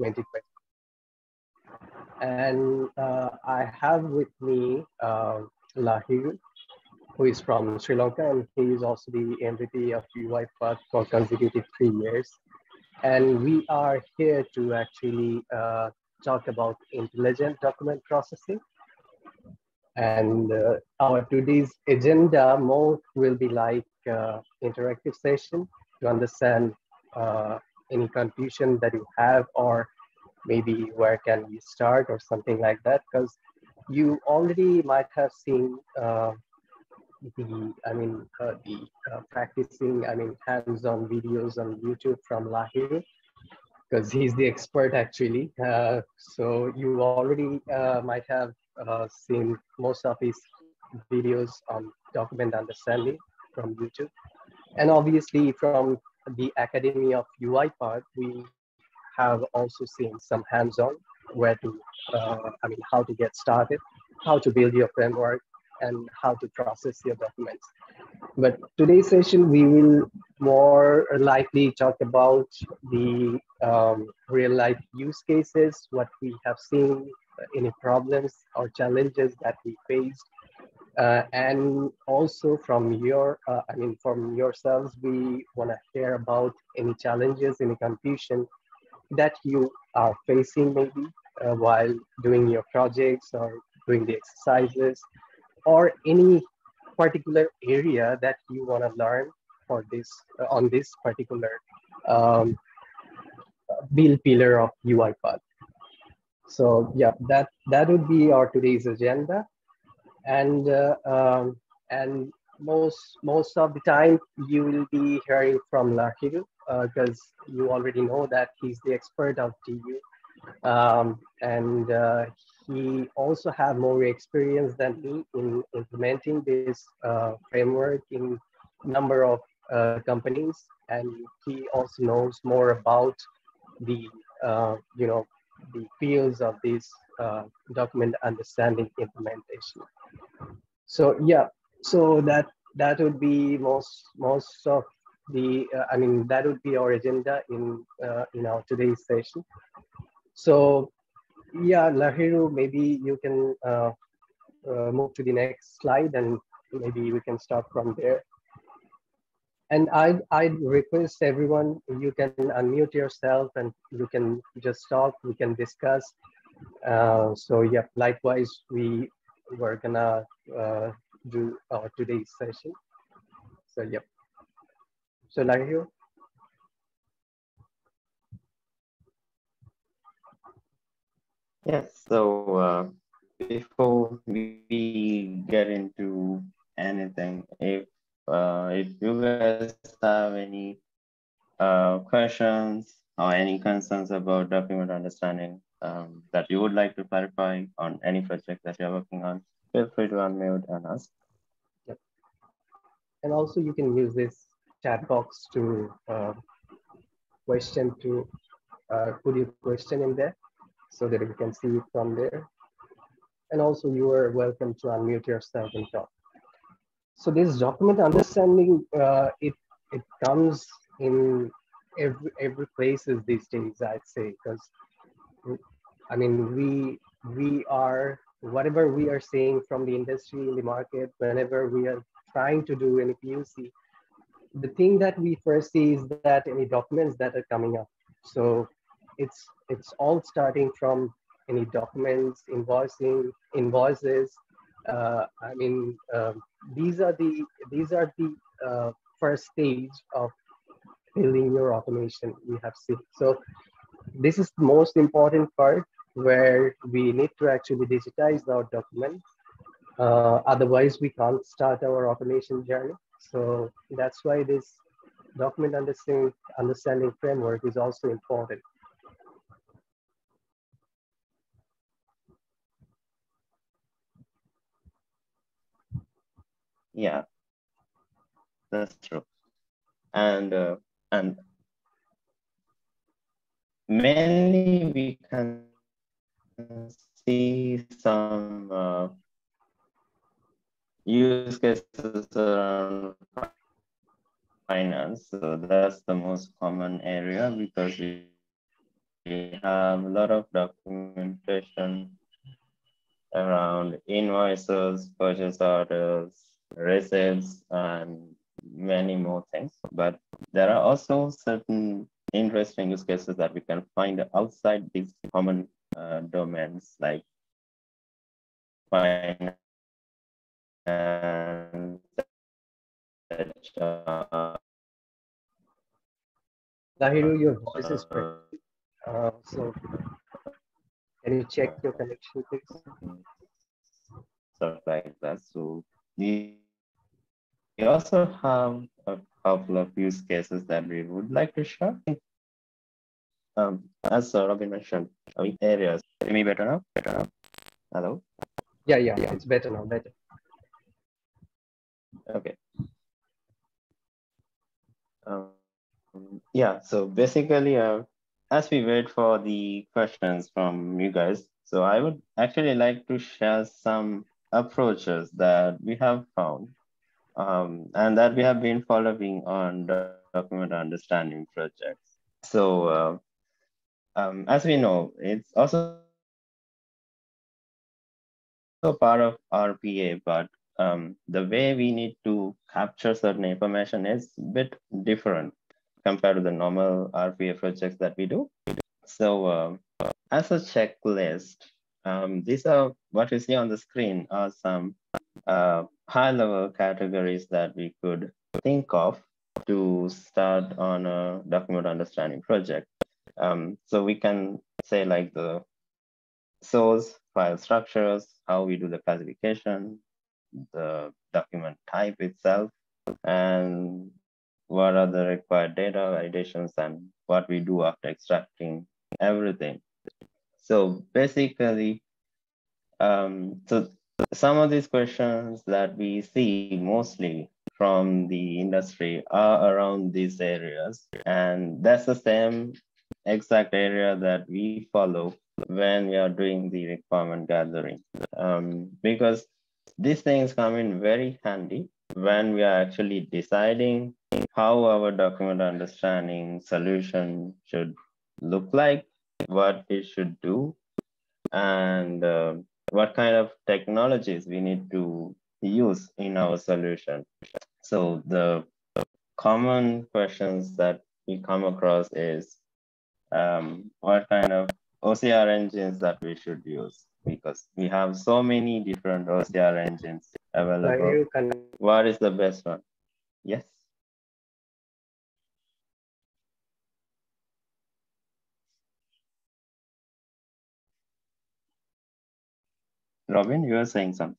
2020. And I have with me Lahiru, who is from Sri Lanka, and he is also the MVP of UiPath for consecutive 3 years. And we are here to actually talk about intelligent document processing. And our today's agenda more will be like interactive session to understand any confusion that you have, or maybe where can we start or something like that, because you already might have seen the practicing, hands-on videos on YouTube from Lahiru, because he's the expert actually. So you already might have seen most of his videos on document understanding from YouTube. And obviously from the Academy of UiPath, we have also seen some hands-on where to, how to get started, how to build your framework, and how to process your documents. But today's session, we will more likely talk about the real life use cases, what we have seen, any problems or challenges that we faced. And also from from yourselves, we want to hear about any challenges, any confusion that you are facing maybe while doing your projects or doing the exercises, or any particular area that you want to learn for this on this particular um, build pillar of UiPath. So yeah, that would be our today's agenda, and and most of the time you will be hearing from Lahiru, because you already know that he's the expert of TU, and he also have more experience than me in implementing this framework in number of companies, and he also knows more about the the fields of this document understanding implementation. So yeah, so that would be most of the that would be our agenda in our today's session. So yeah, Lahiru, maybe you can move to the next slide, and maybe we can start from there. And I'd request everyone, you can unmute yourself and you can just talk, we can discuss. So yeah, likewise, we were gonna do our today's session. So yep. So Lahiru. Yes, so before we get into anything, if you guys have any questions or any concerns about document understanding that you would like to clarify on any project that you're working on, feel free to unmute and ask. Yep. And also you can use this chat box to put your question in there so that we can see it from there. And also you are welcome to unmute yourself and talk. So this document understanding, it comes in every places these days, I'd say, because we are, whatever we are seeing from the industry in the market, whenever we are trying to do any PUC, the thing that we first see is that any documents that are coming up. So it's all starting from any documents, invoices. These are the first stage of building your automation we have seen. So this is the most important part where we need to actually digitize our documents. Otherwise, we can't start our automation journey. So that's why this document understanding framework is also important. Yeah, that's true. And mainly we can see some use cases around finance. So that's the most common area because we have we have a lot of documentation around invoices, purchase orders, receipts, and many more things. But there are also certain interesting use cases that we can find outside these common domains, like finance, HR, Lahiru, your voice is breaking. So can you check your connection, please? stuff like that. So we also have a couple of use cases that we would like to share. As Robin mentioned, areas. Hear me better now? Better now? Hello? Yeah, it's better now, better. Okay. Yeah, so basically, as we wait for the questions from you guys, so I would actually like to share some approaches that we have found and that we have been following on document understanding projects. So, as we know, it's also part of RPA, but the way we need to capture certain information is a bit different compared to the normal RPA projects that we do. So, as a checklist, these are what you see on the screen are some high-level categories that we could think of to start on a document understanding project. So we can say like the source, file structures, how we do the classification, the document type itself, and what are the required data validations and what we do after extracting everything. So basically, so some of these questions that we see mostly from the industry are around these areas. And that's the same exact area that we follow when we are doing the requirement gathering. Because these things come in very handy when we are actually deciding how our document understanding solution should look like, what it should do, and what kind of technologies we need to use in our solution. So the common questions that we come across is what kind of OCR engines that we should use, because we have so many different OCR engines available. Lahiru, What is the best one? Yes. Robin, you were saying something.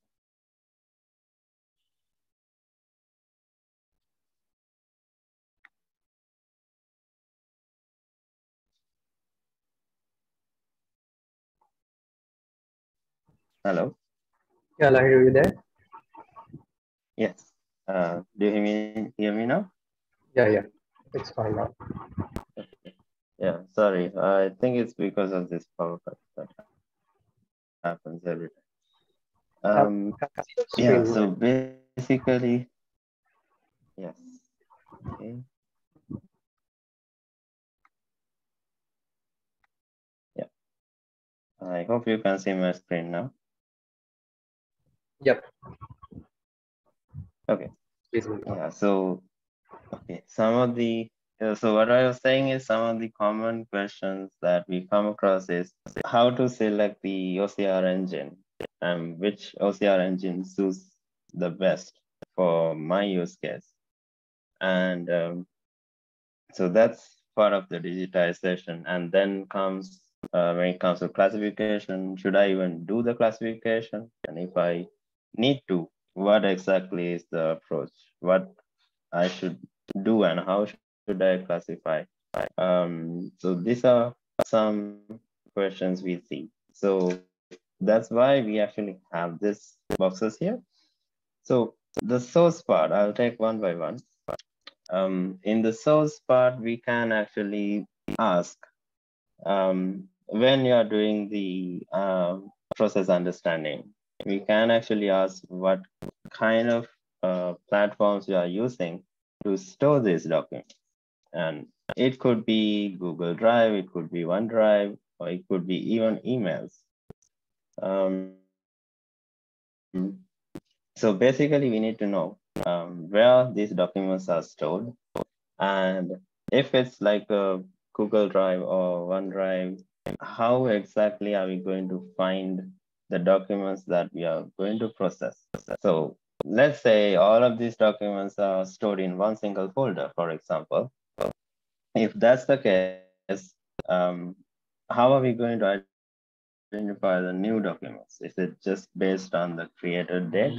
Hello? yeah, Lahiru, you there? Yes. Do you hear me now? Yeah, it's fine now. Yeah, sorry. I think it's because of this power cut that happens every time. Can I see your Yeah, screen? so basically, yes. Okay. Yeah. I hope you can see my screen now. Yep. Okay. Please move on. Yeah, so okay, some of the so what I was saying is some of the common questions that we come across is how to select the OCR engine and which OCR engine suits the best for my use case. And so that's part of the digitization. And then comes when it comes to classification, should I even do the classification? And if I need to, what exactly is the approach? What I should do and how should I classify? So these are some questions we see. So that's why we actually have these boxes here. So the source part, I'll take one by one. In the source part, we can actually ask when you are doing the process understanding, we can actually ask what kind of platforms you are using to store these documents. And It could be Google Drive, it could be OneDrive, or it could be even emails. So basically, we need to know where these documents are stored. And if it's like a Google Drive or OneDrive, how exactly are we going to find the documents that we are going to process? So let's say all of these documents are stored in one single folder, for example. If that's the case, how are we going to identify the new documents? Is it just based on the created date,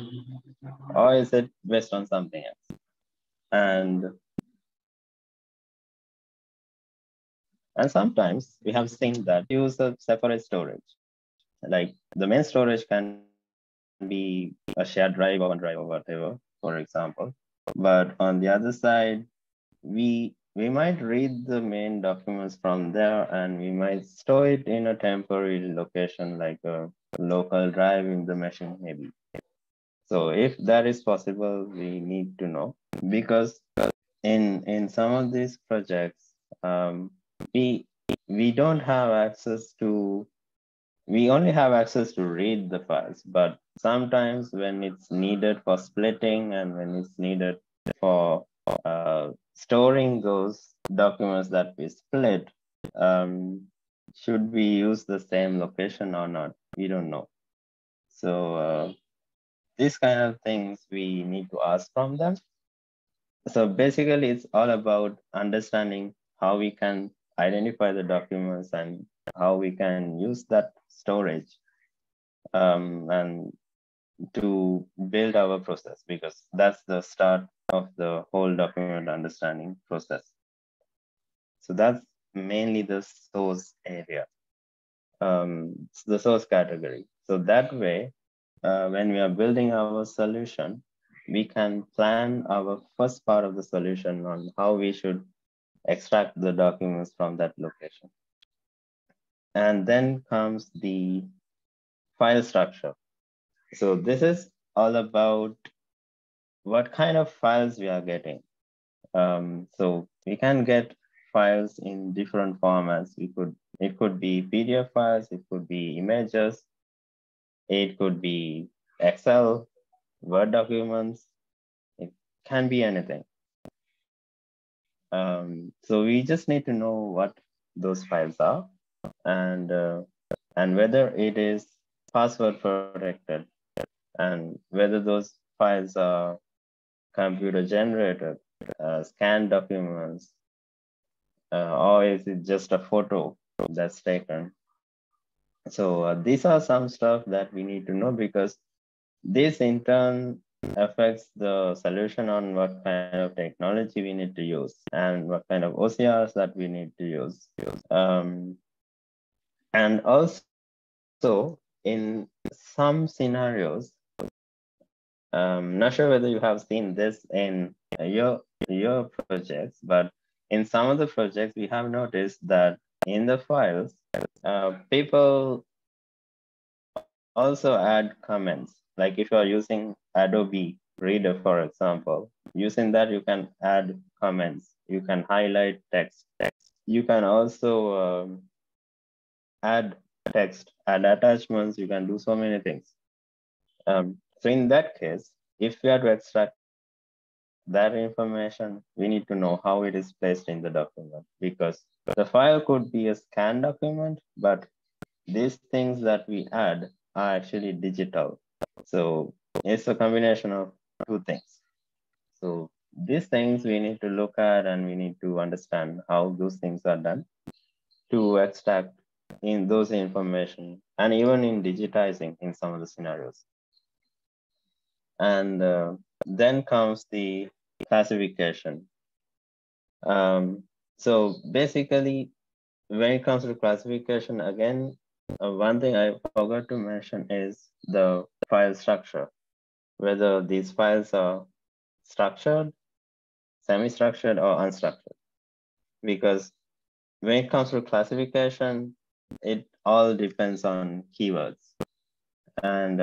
or is it based on something else? And and sometimes we have seen that use a separate storage. Like the main storage can be a shared drive or OneDrive or whatever, for example. But on the other side, we might read the main documents from there and we might store it in a temporary location like a local drive in the machine maybe. So if that is possible, we need to know because in some of these projects, we we don't have access to we only have access to read the files, but sometimes when it's needed for splitting and when it's needed for storing those documents that we split, um, should we use the same location or not? We don't know. So these kind of things we need to ask from them. So basically, it's all about understanding how we can identify the documents and how we can use that storage and to build our process because that's the start of the whole document understanding process. So that's mainly the source area, the source category. So that way, when we are building our solution, we can plan our first part of the solution on how we should extract the documents from that location. And then comes the file structure. So this is all about what kind of files we are getting. So we can get files in different formats. It could be PDF files, it could be images, it could be Excel, Word documents, it can be anything. So we just need to know what those files are and whether it is password protected and whether those files are computer generated, scanned documents, or is it just a photo that's taken? So these are some stuff that we need to know because this in turn affects the solution on what kind of technology we need to use and what kind of OCRs that we need to use. Um, and also in some scenarios, not sure whether you have seen this in your projects, but in some of the projects, we have noticed that in the files, people also add comments. Like if you are using Adobe Reader, for example, using that you can add comments, you can highlight text. You can also add text, add attachments, you can do so many things. So in that case, if we are to extract that information, we need to know how it is placed in the document because the file could be a scanned document, but these things that we add are actually digital. So it's a combination of two things. So these things we need to look at and we need to understand how those things are done to extract in those information and even in digitizing in some of the scenarios. And then comes the classification. So basically, when it comes to classification, again, one thing I forgot to mention is the file structure, whether these files are structured, semi-structured, or unstructured. Because when it comes to classification, it all depends on keywords. And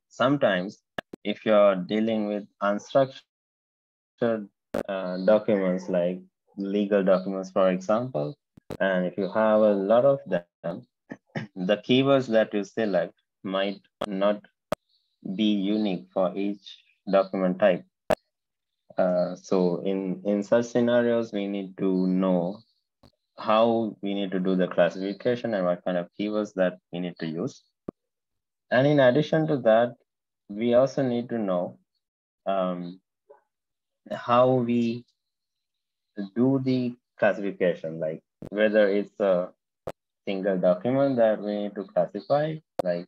sometimes if you're dealing with unstructured documents like legal documents, for example, and if you have a lot of them, the keywords that you select might not be unique for each document type. So in such scenarios, we need to know how we need to do the classification and what kind of keywords that we need to use. And in addition to that, we also need to know how we do the classification, like whether it's a single document that we need to classify, like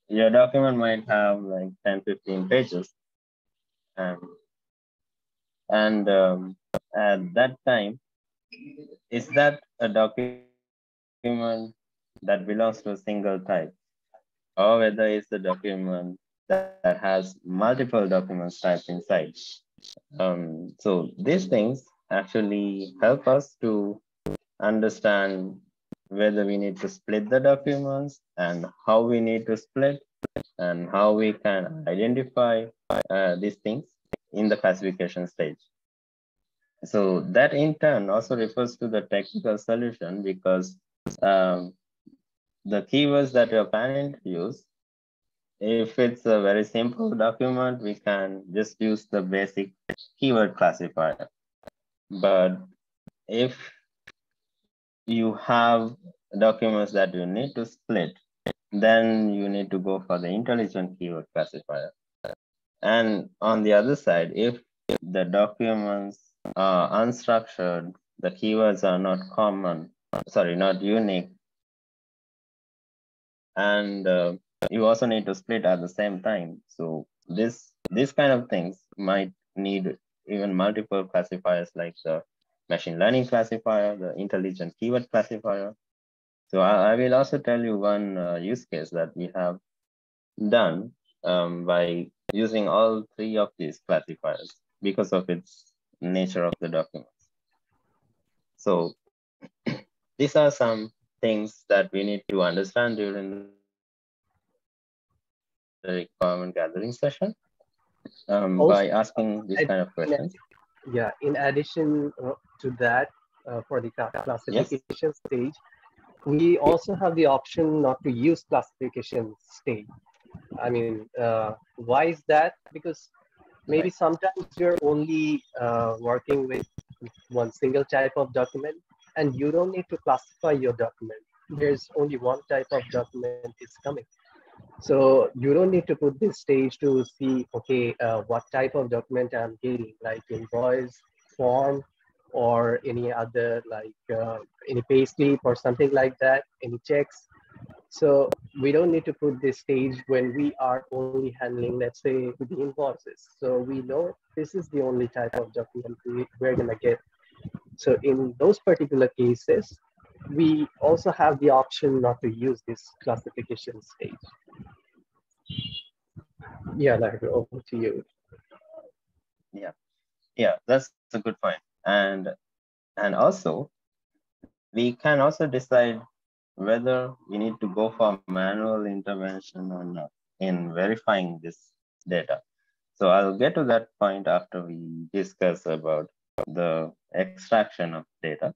your document might have like 10, 15 pages. And at that time, is that a document that belongs to a single type, or whether it's a document that has multiple documents typed inside? So these things actually help us to understand whether we need to split the documents and how we need to split and how we can identify these things in the classification stage. So that in turn also refers to the technical solution, because the keywords that you're planning to use, if it's a very simple document, we can just use the basic keyword classifier. But if you have documents that you need to split, then you need to go for the intelligent keyword classifier. And on the other side, if the documents are unstructured, the keywords are not not unique, and you also need to split at the same time. So these kind of things might need even multiple classifiers, like the machine learning classifier, the intelligent keyword classifier. So I will also tell you one use case that we have done by using all three of these classifiers because of its nature of the documents. So these are some things that we need to understand during the requirement gathering session by asking these kind of questions. Yeah, in addition to that, for the classification stage, we also have the option not to use classification stage. I mean, why is that? Because maybe sometimes you're only working with one single type of document, and you don't need to classify your document. There's only one type of document is coming. So you don't need to put this stage to see, okay, what type of document I'm getting, like invoice, form, or any other, like any payslip or something like that, any checks. So we don't need to put this stage when we are only handling, let's say, the invoices. So we know this is the only type of document we're gonna get. So in those particular cases, we also have the option not to use this classification stage. Yeah, Lahiru, over to you. Yeah, that's a good point. And also, we can also decide whether we need to go for manual intervention or not in verifying this data. So I'll get to that point after we discuss about the extraction of data.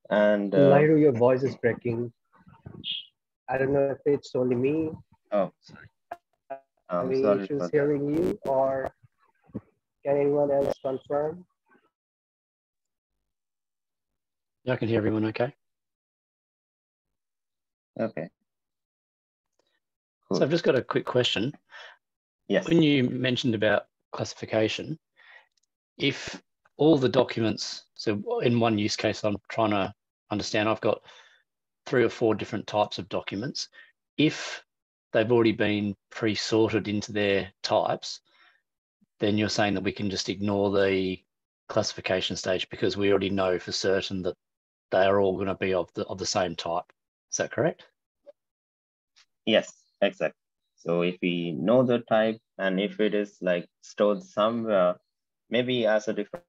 And Lahiru, your voice is breaking. I don't know if it's only me. Oh, sorry. Any issues hearing you, or can anyone else confirm? Yeah, I can hear everyone okay. Okay. Cool. So I've just got a quick question. Yes. When you mentioned about classification, if all the documents, so in one use case, I'm trying to understand, I've got 3 or 4 different types of documents. If they've already been pre-sorted into their types, then you're saying that we can just ignore the classification stage because we already know for certain that they are all going to be of the same type. Is that correct? Yes, exactly. So if we know the type, and if it is like stored somewhere, maybe as a different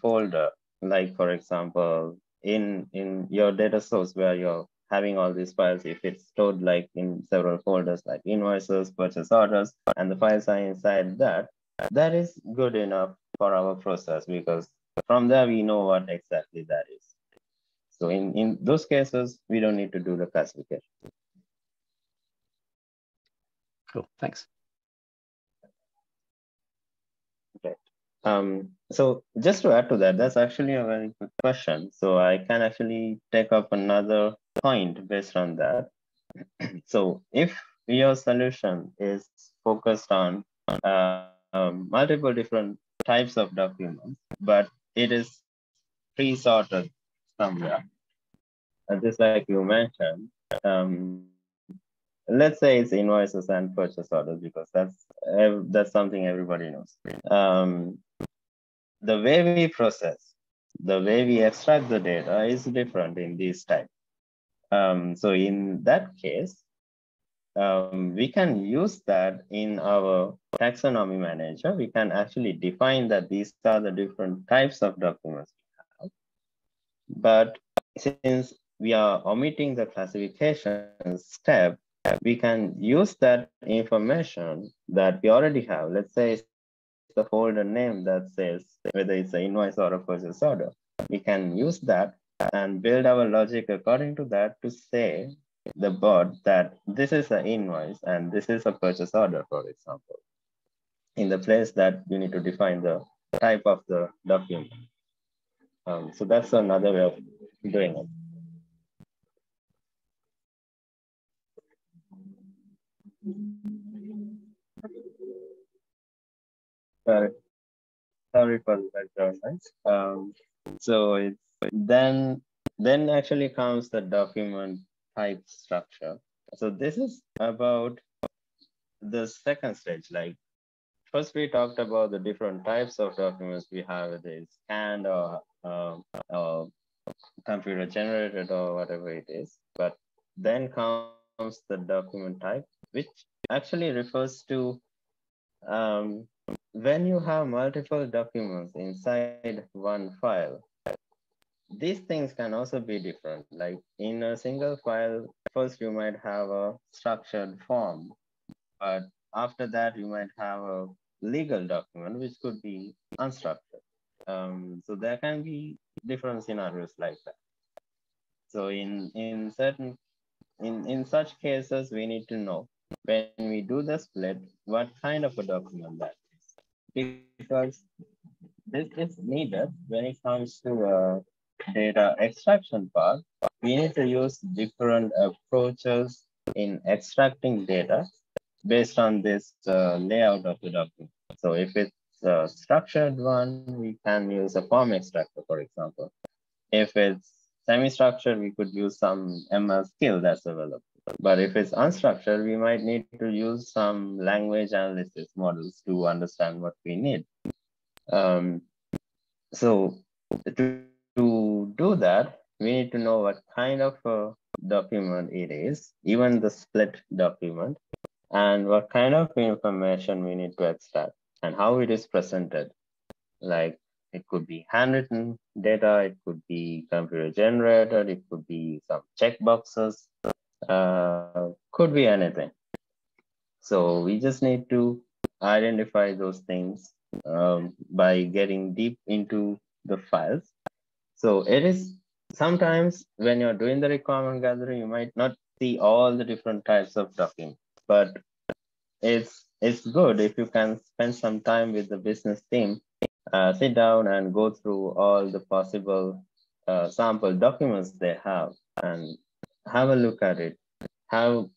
folder, like for example, in your data source where you're having all these files, if it's stored like in several folders like invoices, purchase orders, and the files are inside that, that is good enough for our process, because from there we know what exactly that is. So in those cases, we don't need to do the classification. Cool, thanks. Okay. So just to add to that, that's actually a very good question. So I can actually take up another point based on that. So if your solution is focused on multiple different types of documents, but it is pre-sorted somewhere, just like you mentioned, let's say it's invoices and purchase orders, because that's something everybody knows. The way we process, the way we extract the data is different in these types. So in that case, we can use that in our taxonomy manager. We can actually define that these are the different types of documents we have. But since we are omitting the classification step, we can use that information that we already have. Let's say it's the folder name that says whether it's an invoice or a purchase order. We can use that and build our logic according to that to say the bot that this is an invoice and this is a purchase order, for example, in the place that you need to define the type of the document. So that's another way of doing it. Sorry for the background noise. So it's then actually comes the document type structure. So this is about the second stage. Like first we talked about the different types of documents we have, whether it's scanned or computer generated or whatever it is. But then comes the document type, which actually refers to when you have multiple documents inside one file. These things can also be different. Like in a single file, first you might have a structured form, but after that you might have a legal document, which could be unstructured. So there can be different scenarios like that. So in such cases, we need to know when we do the split, what kind of a document that is. Because this is needed when it comes to data extraction part. We need to use different approaches in extracting data based on this layout of the document. So if it's a structured one, we can use a form extractor, for example. If it's semi-structured, we could use some ML skill that's available. But if it's unstructured, we might need to use some language analysis models to understand what we need. So to do that, we need to know what kind of a document it is, even the split document, and what kind of information we need to extract and how it is presented. Like it could be handwritten data, it could be computer generated, it could be some checkboxes, could be anything. So we just need to identify those things by getting deep into the files. So it is sometimes when you're doing the requirement gathering, you might not see all the different types of documents, but it's good if you can spend some time with the business team, sit down and go through all the possible sample documents they have and have a look at it.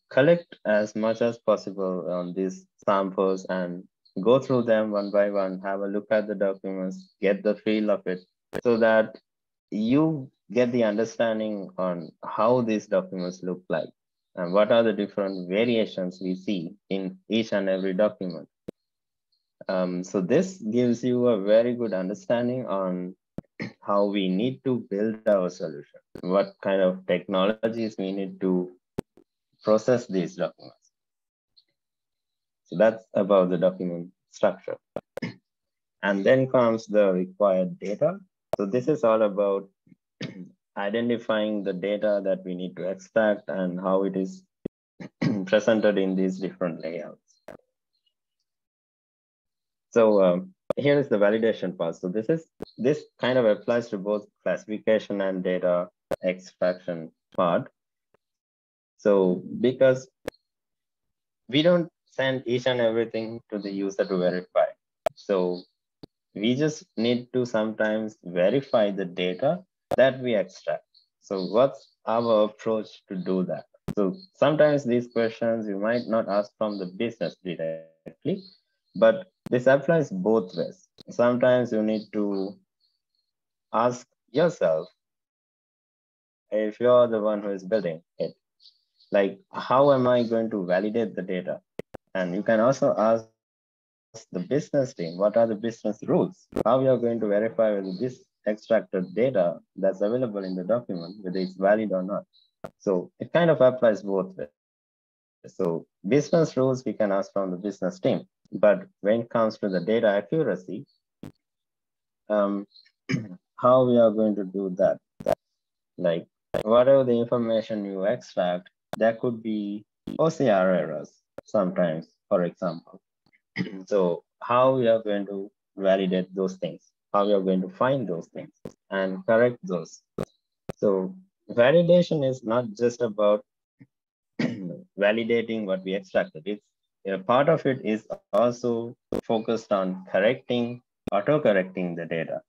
Collect as much as possible on these samples and go through them one by one, have a look at the documents, get the feel of it, so that you get the understanding on how these documents look like and what are the different variations we see in each and every document. So this gives you a very good understanding on how we need to build our solution, what kind of technologies we need to process these documents. So that's about the document structure. And then comes the required data. So this is all about identifying the data that we need to extract and how it is presented in these different layouts. So here is the validation part. So this kind of applies to both classification and data extraction part. So because we don't send each and everything to the user to verify. So we just need to sometimes verify the data that we extract. So what's our approach to do that? So sometimes these questions you might not ask from the business directly, but this applies both ways. Sometimes you need to ask yourself, if you're the one who is building it, like, how am I going to validate the data? And you can also ask the business team, what are the business rules? How we are going to verify whether this extracted data that's available in the document, whether it's valid or not. So it kind of applies both ways. So business rules we can ask from the business team, but when it comes to the data accuracy, how we are going to do that? Like, whatever the information you extract, there could be OCR errors sometimes, for example. So how we are going to validate those things, how we are going to find those things and correct those. So validation is not just about validating what we extracted. It's a part of it is also focused on auto-correcting the data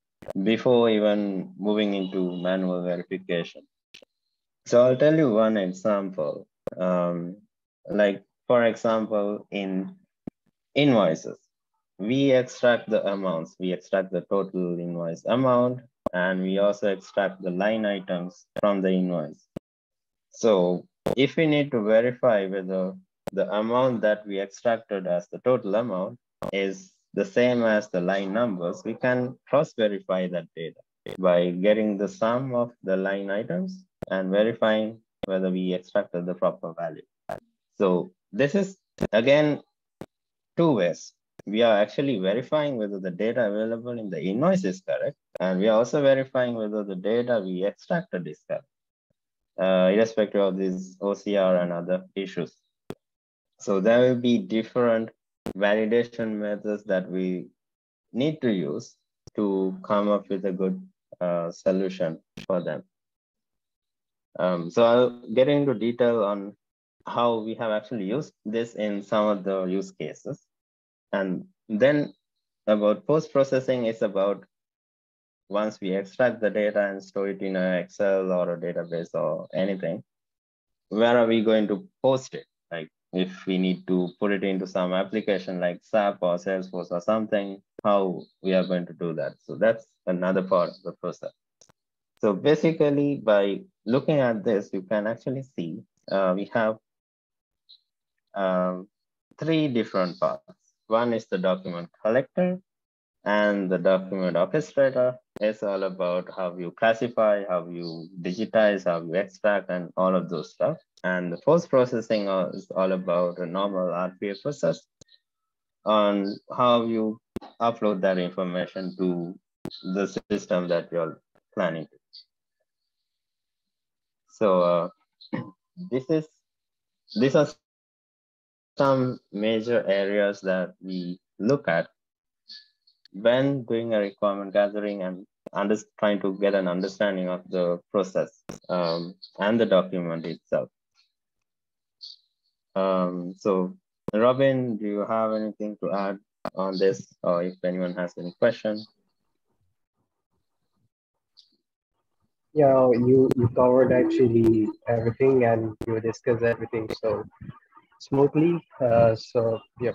before even moving into manual verification. So I'll tell you one example. Like, for example, in invoices, we extract the amounts. We extract the total invoice amount, and we also extract the line items from the invoice. So if we need to verify whether the amount that we extracted as the total amount is the same as the line numbers, we can cross-verify that data by getting the sum of the line items and verifying whether we extracted the proper value. So this is, again, two ways. We are actually verifying whether the data available in the invoice is correct, and we are also verifying whether the data we extracted is correct, irrespective of these OCR and other issues. So there will be different validation methods that we need to use to come up with a good solution for them. So I'll get into detail on how we have actually used this in some of the use cases. And then about post-processing is about once we extract the data and store it in an Excel or a database or anything, where are we going to post it? Like, if we need to put it into some application like SAP or Salesforce or something, how we are going to do that. So that's another part of the process. So basically, by looking at this, you can actually see we have three different parts. One is the document collector, and the document orchestrator is all about how you classify, how you digitize, how you extract, and all of those stuff. And the post-processing is all about a normal RPA process on how you upload that information to the system that you're planning to. So these are some major areas that we look at when doing a requirement gathering and trying to get an understanding of the process and the document itself. So Robin, do you have anything to add on this, or if anyone has any questions? Yeah, you covered actually everything, and you discussed everything so smoothly. So yeah,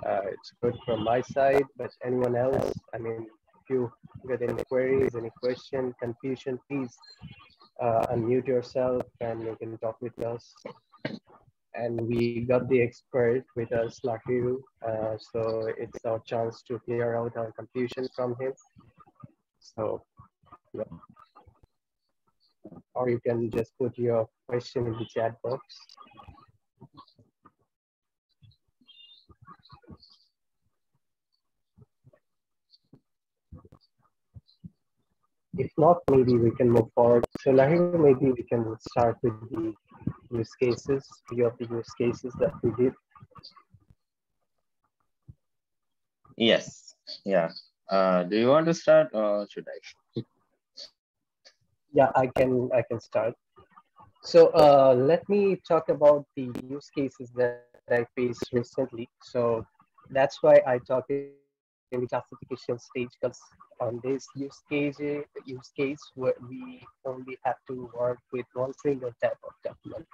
it's good from my side. But anyone else? I mean, if you get any queries, any question, confusion, please unmute yourself and you can talk with us. And we got the expert with us, Lahiru. So it's our chance to clear out our confusion from him. So, yeah. Or you can just put your question in the chat box. If not, maybe we can move forward. So Lahiru, maybe we can start with the use cases, few of the use cases that we did. Yes, yeah. Do you want to start or should I? Yeah, I can start. So let me talk about the use cases that I faced recently. So that's why I talk in the classification stage, because on this use case where we only have to work with one single type of document.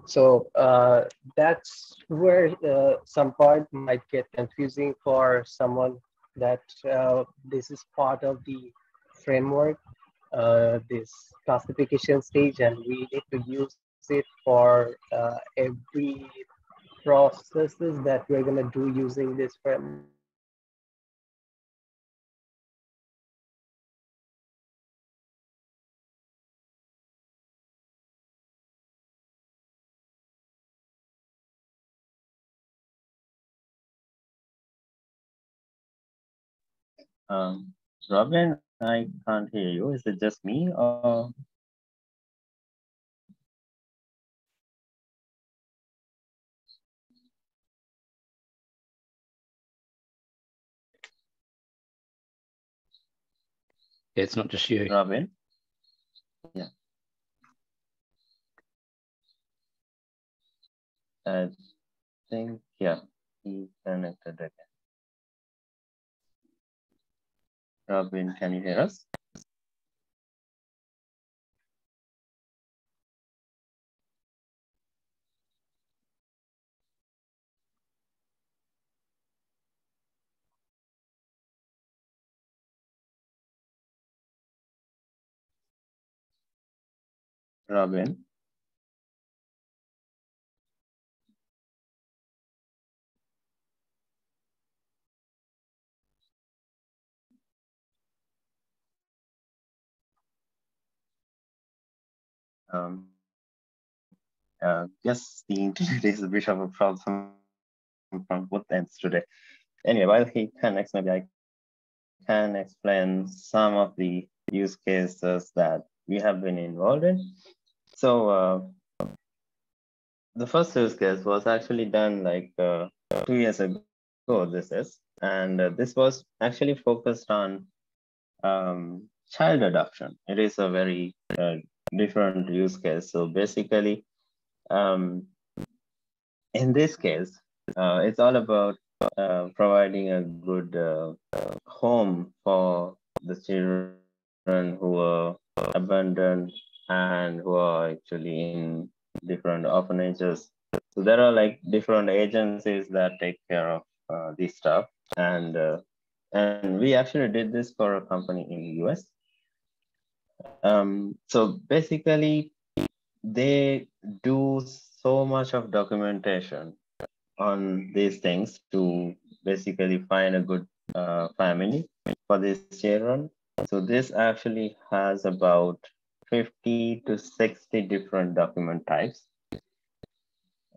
So that's where some part might get confusing for someone, that this is part of the framework, this classification stage, and we need to use it for every processes that we're going to do using this framework. So that's where some part might get confusing for someone. Robin, I can't hear you. Is it just me or? It's not just you. Robin? Yeah. I think, yeah, he connected again. Robin, can you hear us? Robin? Yes, the internet is a bit of a problem from both ends today. Anyway, while he connects, maybe I can explain some of the use cases that we have been involved in. So the first use case was actually done like 2 years ago, this is, and this was actually focused on child adoption. It is a very different use case. So basically, um, in this case, it's all about providing a good home for the children who are abandoned and who are actually in different orphanages. So there are like different agencies that take care of this stuff, and we actually did this for a company in the US. So basically, they do so much of documentation on these things to basically find a good family for these children. So this actually has about 50 to 60 different document types.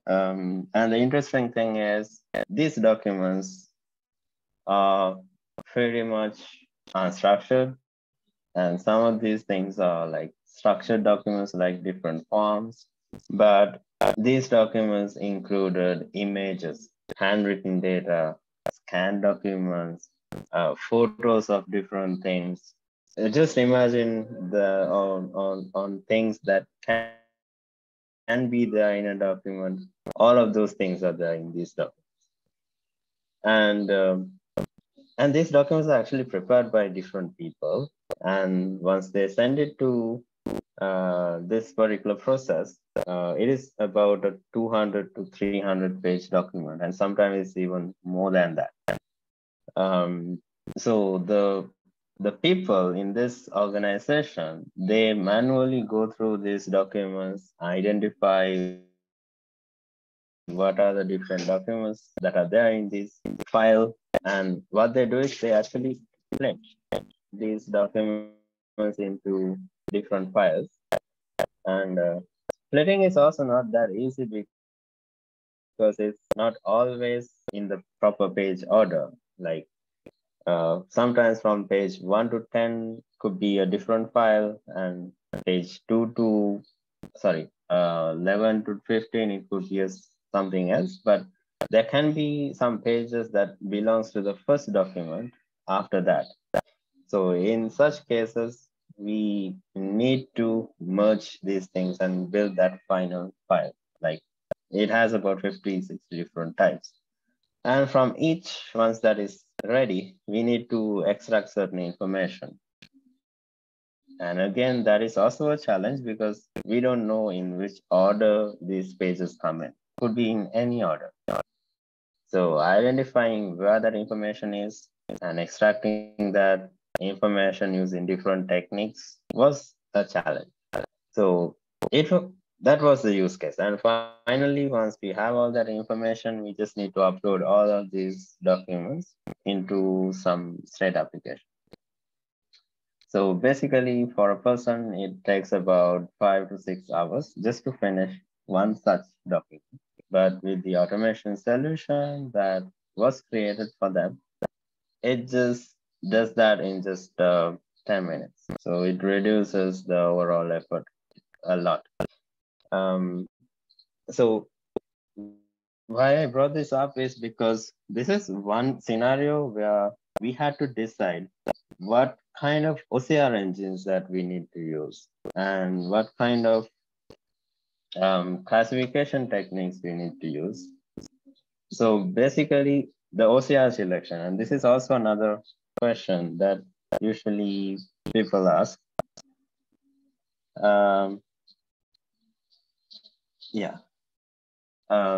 And the interesting thing is these documents are pretty much unstructured. And some of these things are like structured documents, like different forms, but these documents included images, handwritten data, scanned documents, photos of different things. Just imagine the on things that can be there in a document. All of those things are there in these documents, and and these documents are actually prepared by different people. And once they send it to this particular process, it is about a 200 to 300 page document, and sometimes it's even more than that. Um, so the people in this organization, they manually go through these documents, identify what are the different documents that are there in this file, and what they do is they actually split these documents into different files. And splitting is also not that easy because it's not always in the proper page order. Like sometimes from page 1 to 10 could be a different file, and page 2 to, sorry, 11 to 15, it could be something else. But there can be some pages that belongs to the first document, after that. So in such cases, we need to merge these things and build that final file. Like it has about 50, 60 different types. And from each once that is ready, we need to extract certain information. And again, that is also a challenge because we don't know in which order these pages come in. Could be in any order. So identifying where that information is and extracting that information using different techniques was a challenge. So that was the use case. And finally, once we have all that information, we just need to upload all of these documents into some state application. So basically, for a person, it takes about 5 to 6 hours just to finish one such document. But with the automation solution that was created for them, it just does that in just 10 minutes. So it reduces the overall effort a lot. So why I brought this up is because this is one scenario where we had to decide what kind of OCR engines that we need to use and what kind of classification techniques we need to use. So basically the OCR selection, and this is also another question that usually people ask.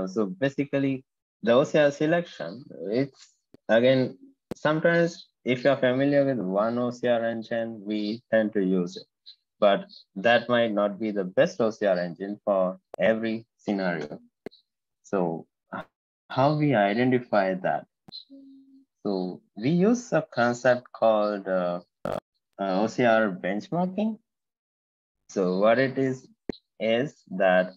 So basically the OCR selection, it's again, sometimes if you're familiar with one OCR engine, we tend to use it, but that might not be the best OCR engine for every scenario. So how we identify that? So we use a concept called OCR benchmarking. So what it is that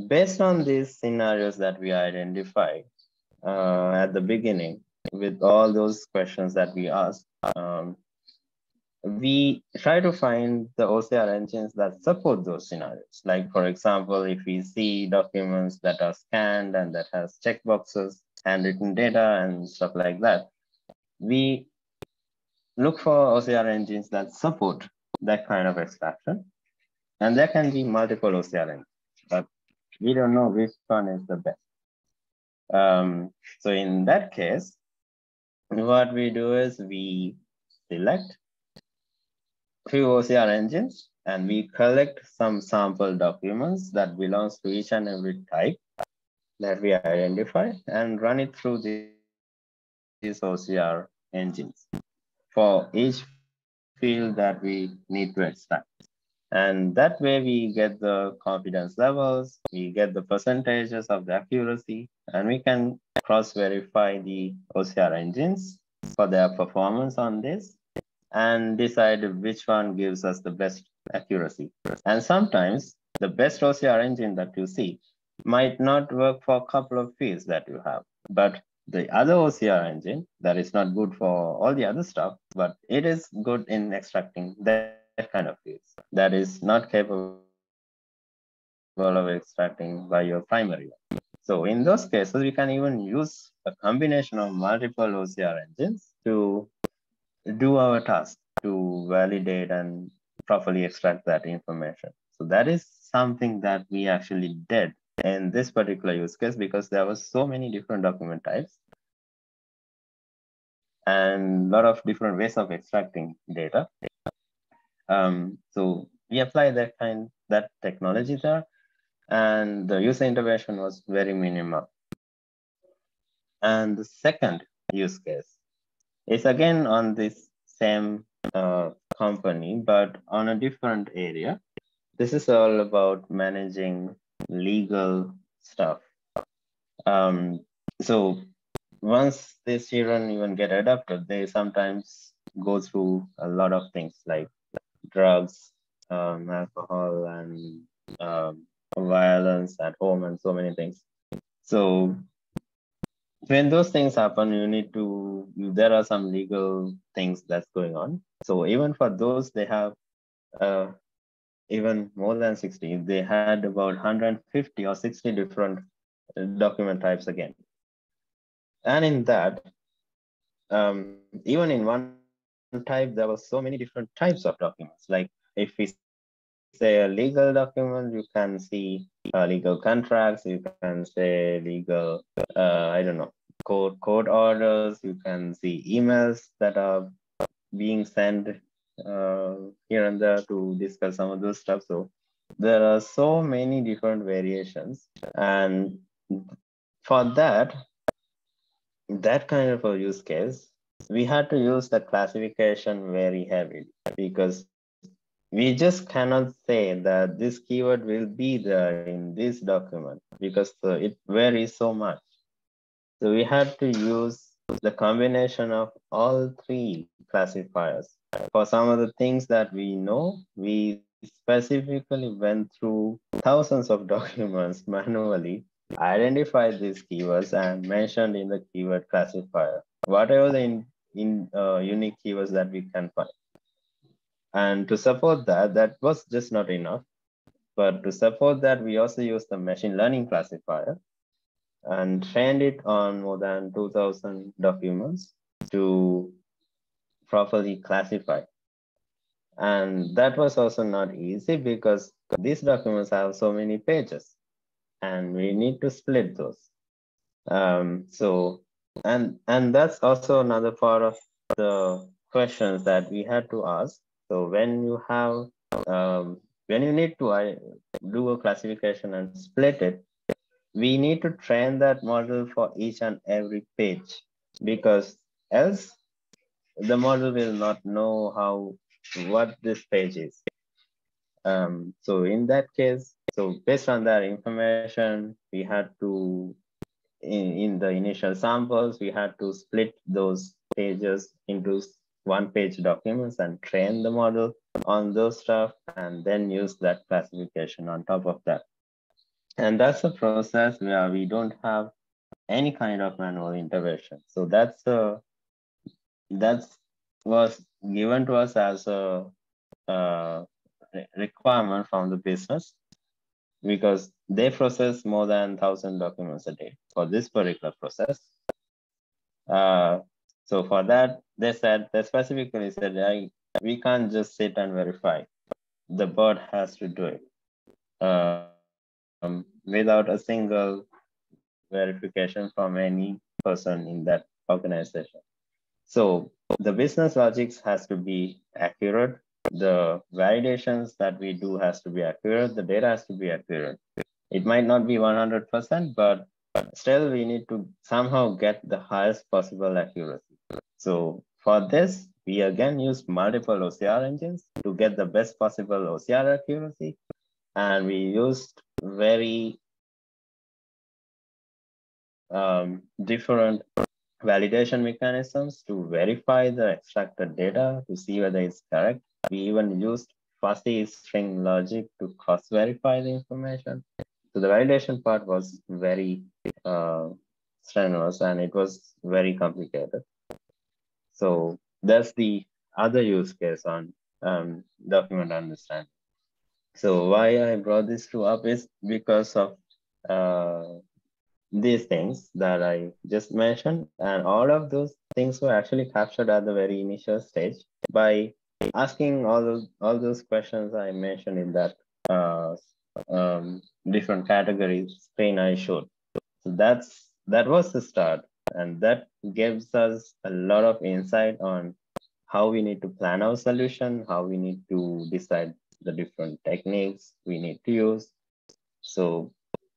based on these scenarios that we identified at the beginning, with all those questions that we asked, we try to find the OCR engines that support those scenarios. Like, for example, if we see documents that are scanned and that has checkboxes, handwritten data and stuff like that, we look for OCR engines that support that kind of extraction. And there can be multiple OCR engines, but we don't know which one is the best. So in that case, what we do is we select few OCR engines and we collect some sample documents that belongs to each and every type that we identify and run it through these OCR engines for each field that we need to extract. And that way we get the confidence levels, we get the percentages of the accuracy, and we can cross-verify the OCR engines for their performance on this and decide which one gives us the best accuracy. And sometimes the best OCR engine that you see might not work for a couple of fields that you have, but the other OCR engine that is not good for all the other stuff, but it is good in extracting that kind of fields that is not capable of extracting by your primary one. So in those cases, we can even use a combination of multiple OCR engines to do our task, to validate and properly extract that information. So that is something that we actually did in this particular use case because there were so many different document types and a lot of different ways of extracting data. So we apply that technology there, and the user intervention was very minimal. And the second use case is again on this same company, but on a different area. This is all about managing legal stuff. So once these children even get adopted, they sometimes go through a lot of things like drugs, alcohol, and violence at home, and so many things. So when those things happen, there are some legal things that's going on. So even for those, they have even more than 60. They had about 150 or 60 different document types again. And in that, even in one type, there were so many different types of documents. Like if we say a legal document, you can see legal contracts, you can say legal, I don't know, court orders, you can see emails that are being sent here and there to discuss some of those stuff. So there are so many different variations. And for that kind of a use case, we had to use the classification very heavily because we just cannot say that this keyword will be there in this document because it varies so much. So we had to use the combination of all three classifiers. For some of the things that we know, we specifically went through thousands of documents manually, identified these keywords and mentioned in the keyword classifier, whatever the unique keywords that we can find. And to support that, that was just not enough. But to support that, we also used the machine learning classifier and trained it on more than 2000 documents to properly classify. And that was also not easy because these documents have so many pages and we need to split those. And that's also another part of the questions that we had to ask. So when you have, when you need to do a classification and split it, we need to train that model for each and every page because else the model will not know what this page is. So in that case, so based on that information, we had to, in the initial samples, we had to split those pages into one-page documents and train the model on those stuff and then use that classification on top of that. And that's a process where we don't have any kind of manual intervention. So that was given to us as a requirement from the business because they process more than 1,000 documents a day for this particular process. So for that, they specifically said, we can't just sit and verify. The bot has to do it without a single verification from any person in that organization. So the business logics has to be accurate. The validations that we do has to be accurate. The data has to be accurate. It might not be 100%, but still we need to somehow get the highest possible accuracy. So for this, we again use multiple OCR engines to get the best possible OCR accuracy. And we used very different validation mechanisms to verify the extracted data to see whether it's correct. We even used fuzzy string logic to cross-verify the information. So the validation part was very strenuous and it was very complicated. So that's the other use case on document understanding. So why I brought this up is because of these things that I just mentioned, and all of those things were actually captured at the very initial stage by asking all those questions I mentioned in that different categories screen I showed. So that was the start, and that gives us a lot of insight on how we need to plan our solution, how we need to decide the different techniques we need to use. So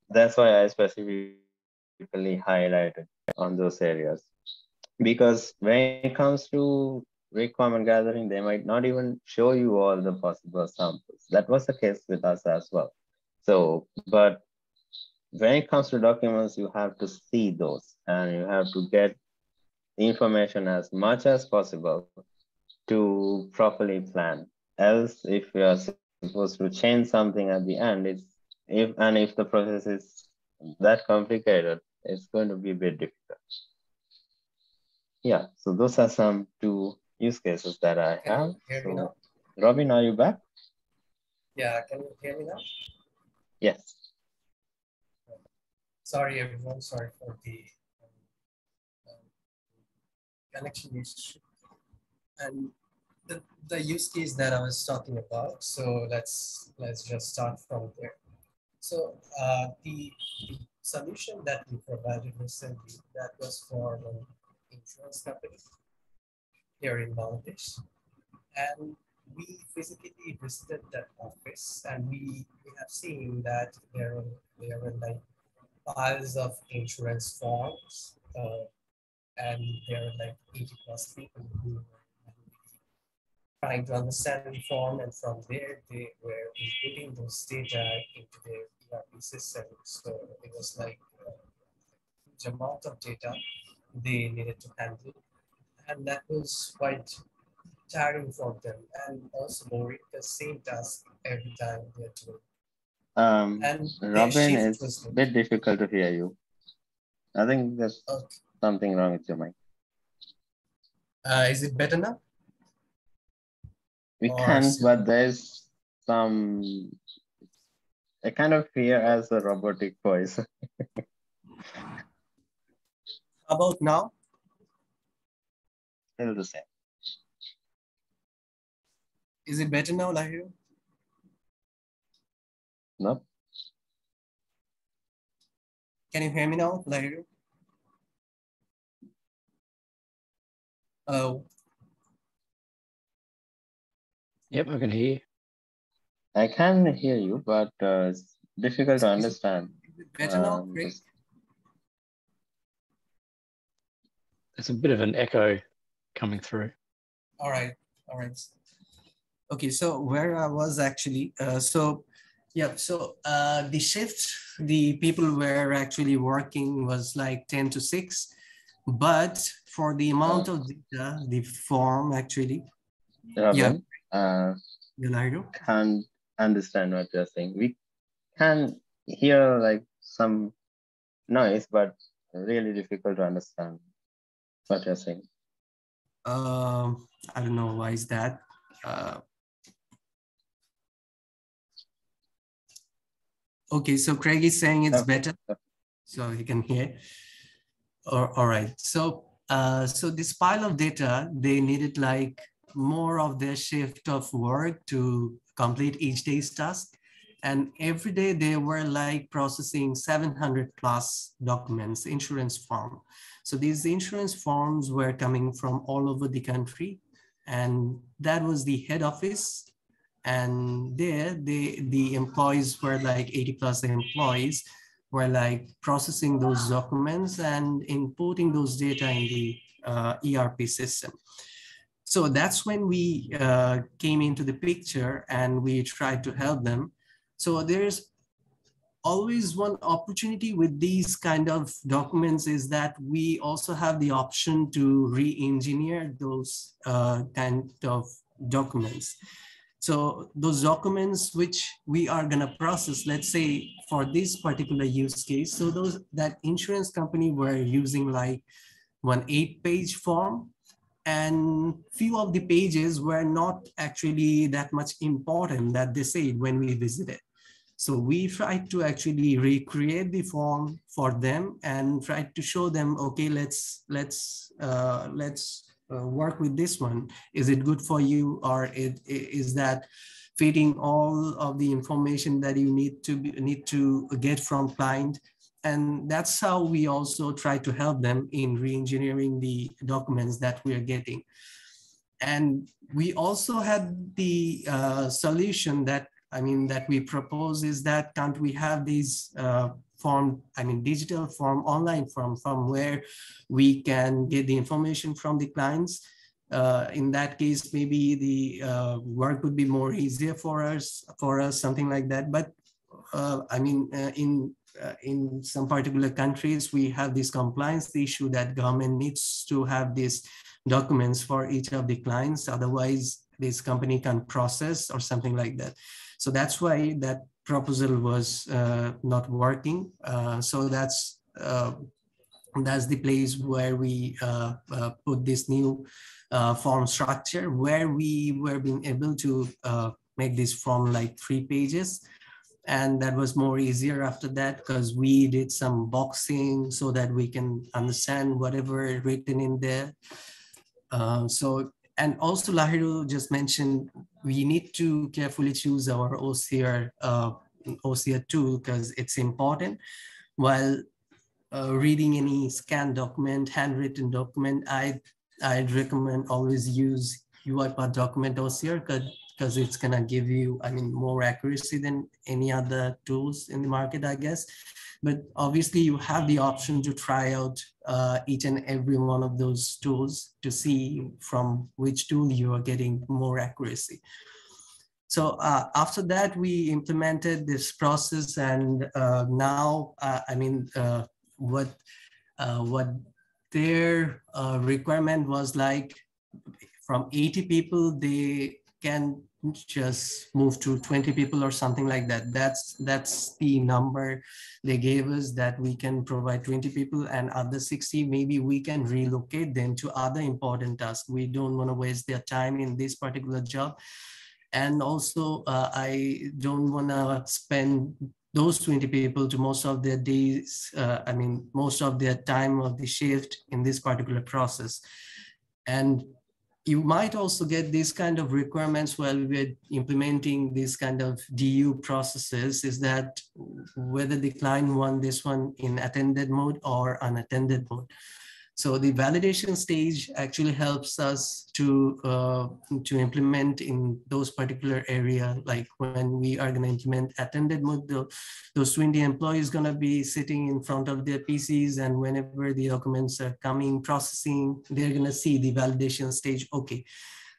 that's why I specifically highlighted on those areas. Because when it comes to requirement gathering, they might not even show you all the possible samples. That was the case with us as well. So, but when it comes to documents, you have to see those and you have to get information as much as possible to properly plan. Else, if you are supposed to change something at the end, if the process is that complicated, it's going to be a bit difficult. Yeah, so those are some two use cases that I have. So, Robin, are you back? Yeah, can you hear me now? Yes. Sorry, everyone. Sorry for the connection issue. And the use case that I was talking about. So let's just start from there. So the solution that we provided recently, that was for an insurance company here in Bangladesh, and we physically visited that office, and we have seen that there were like piles of insurance forms, and there were like 80 plus people who were trying to understand the form, and from there they were inputting those data into their ERP system. So it was like a huge amount of data they needed to handle, and that was quite tiring for them, and also boring the same task every time they're doing. And their Robin, shift it's was a good. bit difficult to hear you. I think there's Okay. something wrong with your mic. Is it better now? We Or can, still? but there's some, I kind of hear as a robotic voice. How about now? Still the same. Is it better now, Lahiru? No? Can you hear me now, Lahiru? Oh, Yep, I can hear you. I can hear you, but it's difficult to understand. is it better now? Great. Just- There's a bit of an echo coming through. All right. Okay, so where I was actually, the shift, the people were actually working was like 10 to 6, but for the amount of data, the form actually, Robin, Lahiru? can't understand what you're saying. We can hear like some noise, but really difficult to understand what you're saying. I don't know why is that. Okay, so Craig is saying it's better, so he can hear. All right. So this pile of data, they needed like more of their shift of work to complete each day's task. And every day they were like processing 700 plus documents, insurance form. So these insurance forms were coming from all over the country. And that was the head office. And there the employees were like 80 plus employees were like processing those documents and inputting those data in the ERP system. So that's when we came into the picture and we tried to help them. So there's always one opportunity with these kind of documents is that we also have the option to re-engineer those kind of documents. So those documents which we are going to process, let's say for this particular use case, so that insurance company were using like one 8-page form, and few of the pages were not actually that much important that they said when we visited. So we tried to actually recreate the form for them and tried to show them, okay, let's work with this one. Is it good for you, or is that fitting all of the information that you need to get from client? And that's how we also try to help them in re-engineering the documents that we are getting. And we also had the solution that we propose is that can't we have these digital form, online form from where we can get the information from the clients. In that case, maybe the work would be more easier for us, something like that. But in some particular countries, we have this compliance issue that government needs to have these documents for each of the clients. Otherwise, this company can process or something like that. So that's why that proposal was not working. So that's the place where we put this new form structure, where we were being able to make this form like 3 pages. And that was more easier after that because we did some boxing so that we can understand whatever written in there. And also Lahiru just mentioned, we need to carefully choose our OCR tool because it's important. While reading any scanned document, handwritten document, I'd recommend always use UiPath document OCR because it's gonna give you, I mean, more accuracy than any other tools in the market, I guess. But obviously you have the option to try out each and every one of those tools to see from which tool you are getting more accuracy. So after that, we implemented this process, and now, I mean, what their requirement was like, from 80 people, they can just move to 20 people or something like that. That's the number they gave us, that we can provide 20 people, and other 60, maybe we can relocate them to other important tasks. We don't want to waste their time in this particular job. And also, I don't want to spend those 20 people to most of their days, I mean, most of their time of the shift in this particular process. And you might also get these kind of requirements while we're implementing these kind of DU processes, is that whether the client want this one in attended mode or unattended mode. So the validation stage actually helps us to implement in those particular area. Like when we are going to implement attended mode, those 20 employees going to be sitting in front of their PCs, and whenever the documents are coming, processing, they're going to see the validation stage. Okay,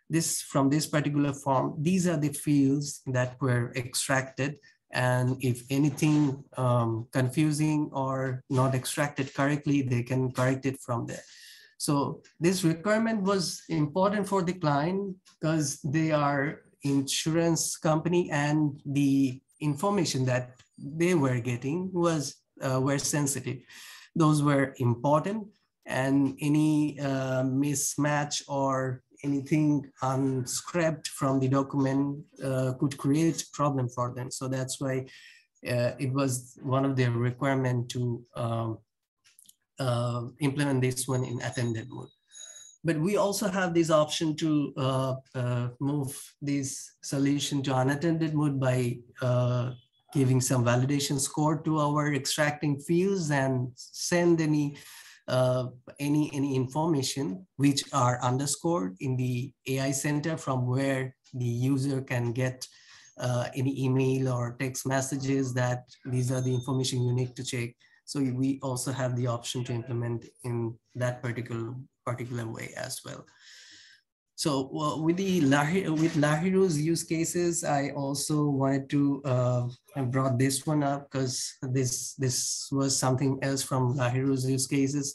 this from this particular form, these are the fields that were extracted. And if anything confusing or not extracted correctly, they can correct it from there. So this requirement was important for the client because they are insurance company, and the information that they were getting was were sensitive. Those were important, and any mismatch or anything unscraped from the document could create problem for them. So that's why it was one of their requirement to implement this one in attended mode. But we also have this option to move this solution to unattended mode by giving some validation score to our extracting fields and send any information which are underscored in the AI center, from where the user can get any email or text messages that these are the information you need to check. So we also have the option to implement in that particular way as well. So with Lahiru's use cases, I also wanted to I brought this one up because this was something else from Lahiru's use cases,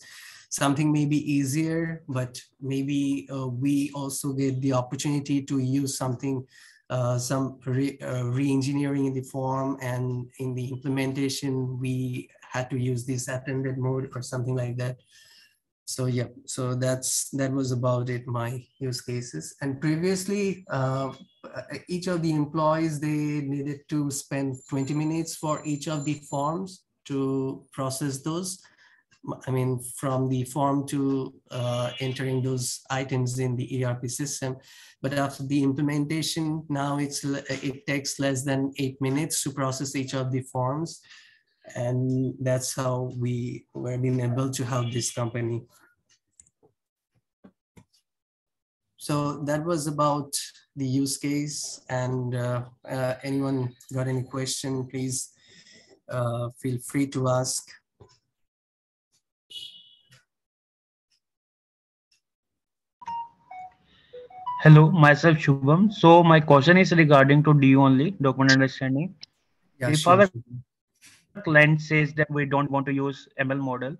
something maybe easier, but maybe we also get the opportunity to use something, some re-engineering in the form, and in the implementation, we had to use this attended mode or something like that. So yeah, so that was about it, my use cases. And previously, each of the employees, they needed to spend 20 minutes for each of the forms to process those. I mean, from the form to entering those items in the ERP system. But after the implementation, now it takes less than 8 minutes to process each of the forms. And that's how we were being able to help this company. So that was about the use case. And anyone got any question, please feel free to ask. Hello, myself Shubham. So my question is regarding to DU only, document understanding. Yeah, If sure. our client says that we don't want to use ML model,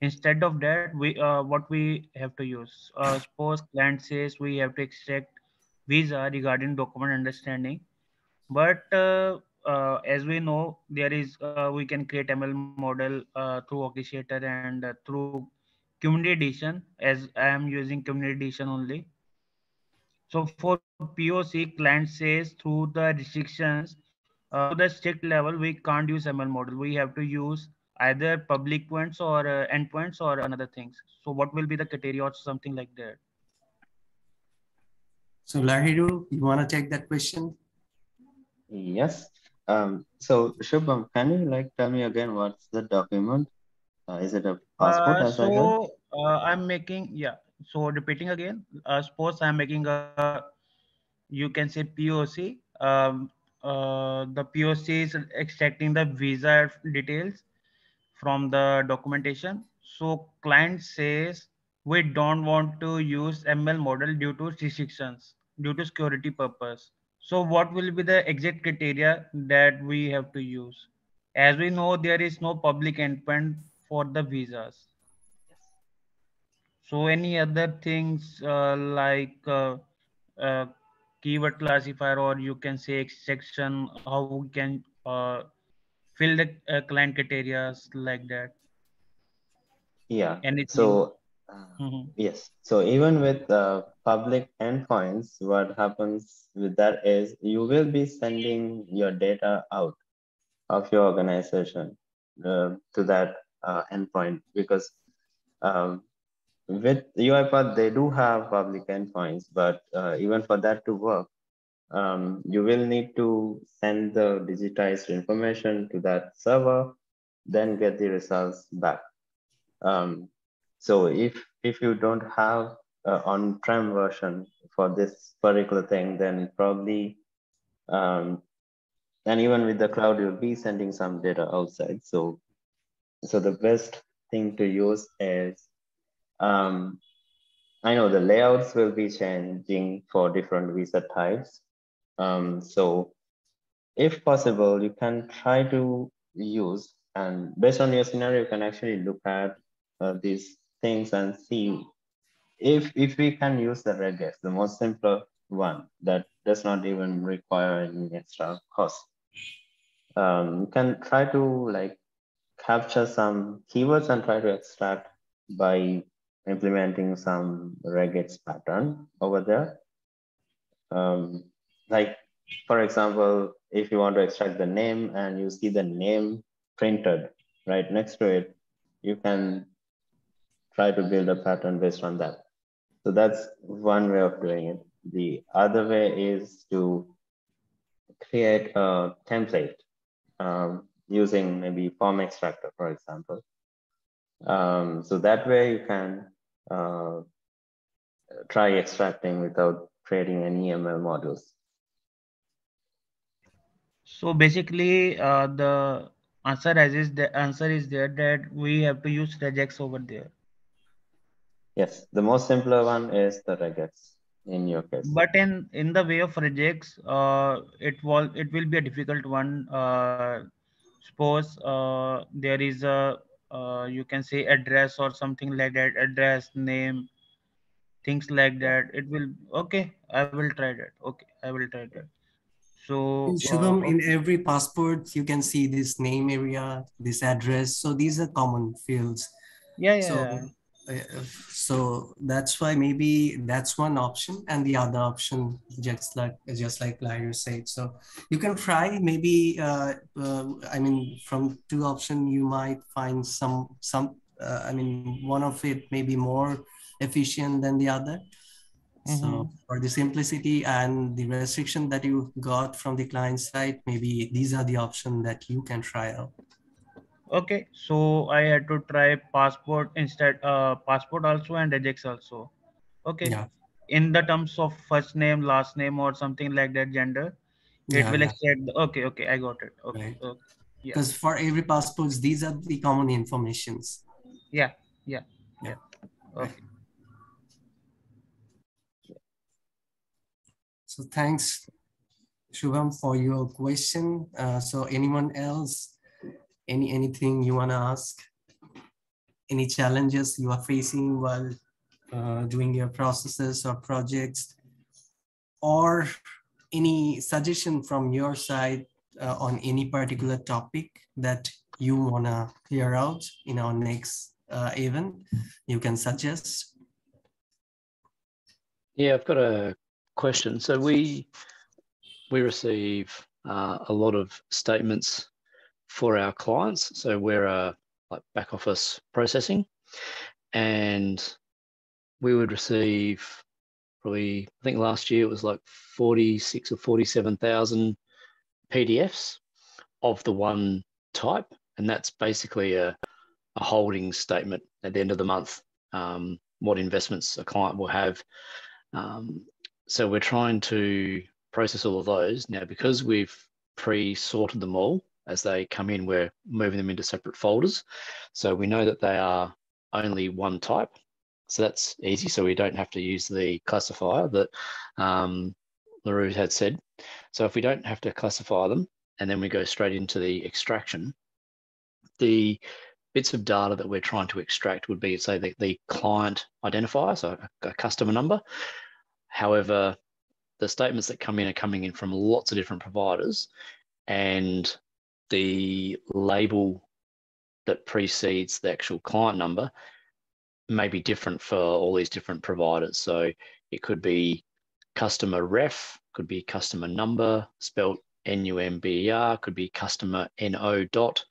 instead of that, we what we have to use? Suppose client says we have to extract visa regarding document understanding, but as we know, there is we can create ML model through orchestrator and through community edition. As I am using community edition only. So for POC, client says through the restrictions, to the strict level, we can't use ML model. We have to use either public points or endpoints or another things. So what will be the criteria or something like that? So Lahiru, you want to take that question? Yes. So Shubham, can you like tell me again what's the document? Is it a passport as I heard? I'm making, yeah. So repeating again, suppose I'm making a, you can say POC. The POC is extracting the visa details from the documentation. So client says we don't want to use ML model due to restrictions, due to security purpose. So what will be the exact criteria that we have to use? As we know, there is no public endpoint for the visas. So any other things uh, keyword classifier, or you can say extraction, how we can fill the client criteria like that. Yeah. Anything? So Mhm. yes. So even with public endpoints, what happens with that is you will be sending your data out of your organization to that endpoint because um, with UiPath they do have public endpoints, but even for that to work, you will need to send the digitized information to that server, then get the results back. Um, so if you don't have an on-prem version for this particular thing, then probably and even with the cloud, you'll be sending some data outside. So the best thing to use is um, I know the layouts will be changing for different visa types. So if possible, you can try to use, and based on your scenario, you can actually look at these things and see if we can use the regex, the most simpler one that does not even require any extra cost. You can try to like capture some keywords and try to extract by implementing some regex pattern over there. Like, for example, if you want to extract the name and you see the name printed right next to it, you can try to build a pattern based on that. So that's one way of doing it. The other way is to create a template using maybe form extractor, for example. So that way you can uh, try extracting without creating any ML models. So basically, the answer is there that we have to use regex over there. Yes, the most simpler one is the regex in your case. But in the way of regex, it will be a difficult one. Suppose there is a you can say address or something like that, address, name, things like Yeah. that. It will okay. I will try that. Okay, I will try that. So Shubham, in okay. every passport, you can see this name area, this address. So these are common fields. Yeah, So, yeah. so that's why maybe that's one option, and the other option, just like Lahiru said. So you can try maybe. I mean, from two option, you might find some. I mean, one of it may be more efficient than the other. So Mm-hmm. for the simplicity and the restriction that you got from the client side, maybe these are the options that you can try out. Okay, so I had to try passport instead, passport also and regex also. Okay, Yeah, in the terms of first name, last name, or something like that, gender, it yeah, will yeah, extract. Okay, okay, I got it. Okay, right. okay, yeah, Because for every passports, these are the common informations. yeah, yeah, Yeah, yeah. right. Okay. So thanks, Shubham, for your question. So anyone else, anything you want to ask? Any challenges you are facing while doing your processes or projects, or any suggestion from your side on any particular topic that you want to clear out in our next event, you can suggest. Yeah, I've got a question. So we receive a lot of statements for our clients. So we're like back office processing, and we would receive probably, I think last year it was like 46 or 47,000 PDFs of the one type. And that's basically a holding statement at the end of the month, what investments a client will have. So we're trying to process all of those. Now, because we've pre-sorted them all as they come in, we're moving them into separate folders. So we know that they are only one type. So that's easy. So we don't have to use the classifier that Lahiru had said. So if we don't have to classify them, and then we go straight into the extraction, the bits of data that we're trying to extract would be, say, the client identifier, so a customer number. However, the statements that come in are coming in from lots of different providers, and the label that precedes the actual client number may be different for all these different providers. So it could be customer ref, could be customer number, spelled NUMBER, could be customer NO dot,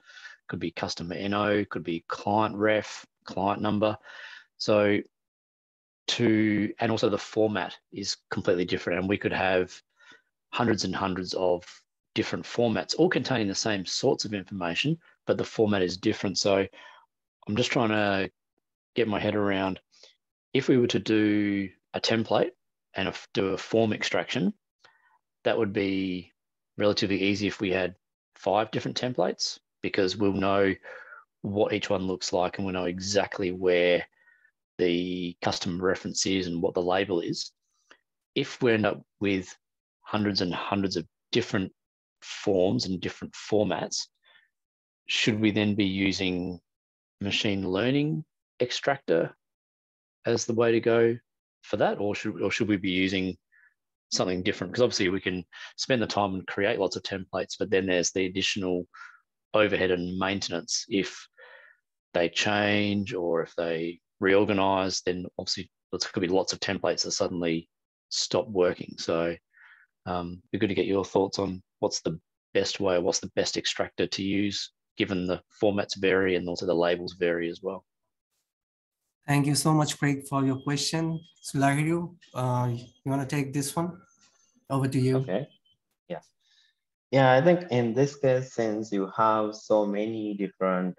could be customer NO, could be client ref, client number. So and also the format is completely different, and we could have hundreds and hundreds of different formats, all containing the same sorts of information, but the format is different. So I'm just trying to get my head around, if we were to do a template and do a form extraction, that would be relatively easy if we had 5 different templates, because we'll know what each one looks like and we'll know exactly where the customer reference is and what the label is. If we end up with hundreds and hundreds of different forms and different formats, should we then be using machine learning extractor as the way to go for that, or should we be using something different? Because obviously we can spend the time and create lots of templates, but then there's the additional overhead and maintenance. If they change or if they reorganize, then obviously there could be lots of templates that suddenly stop working. So it'd be good to get your thoughts on what's the best way, or what's the best extractor to use, given the formats vary and also the labels vary as well. Thank you so much, Craig, for your question. So Lahiru, you want to take this one? Over to you. Okay. Yeah. Yeah, I think in this case, since you have so many different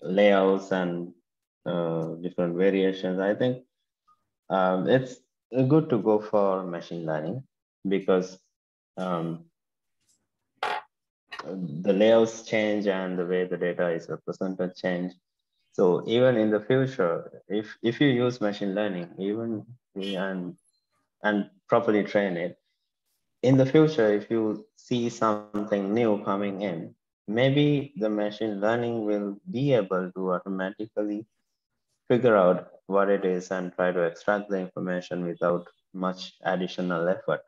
layouts and different variations, I think it's good to go for machine learning, because the layouts change and the way the data is represented change. So even in the future, if you use machine learning, even and properly train it, in the future, if you see something new coming in, maybe the machine learning will be able to automatically figure out what it is and try to extract the information without much additional effort.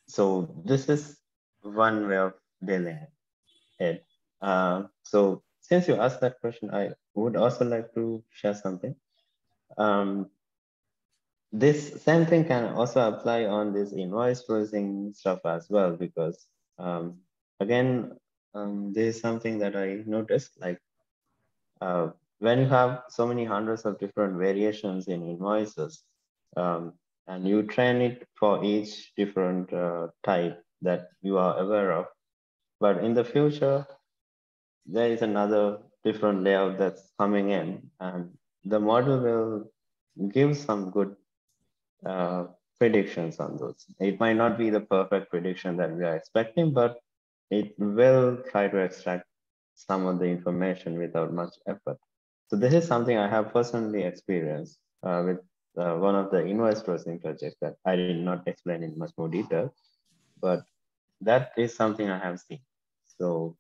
So this is one way of dealing it. So since you asked that question, I would also like to share something. This same thing can also apply on this invoice processing stuff as well, because again, there's something that I noticed, like when you have so many hundreds of different variations in invoices, and you train it for each different type that you are aware of, but in the future, there is another different layout that's coming in, and the model will give some good predictions on those. It might not be the perfect prediction that we are expecting, but it will try to extract some of the information without much effort. So this is something I have personally experienced with one of the invoice processing projects that I did not explain in much more detail, but that is something I have seen. So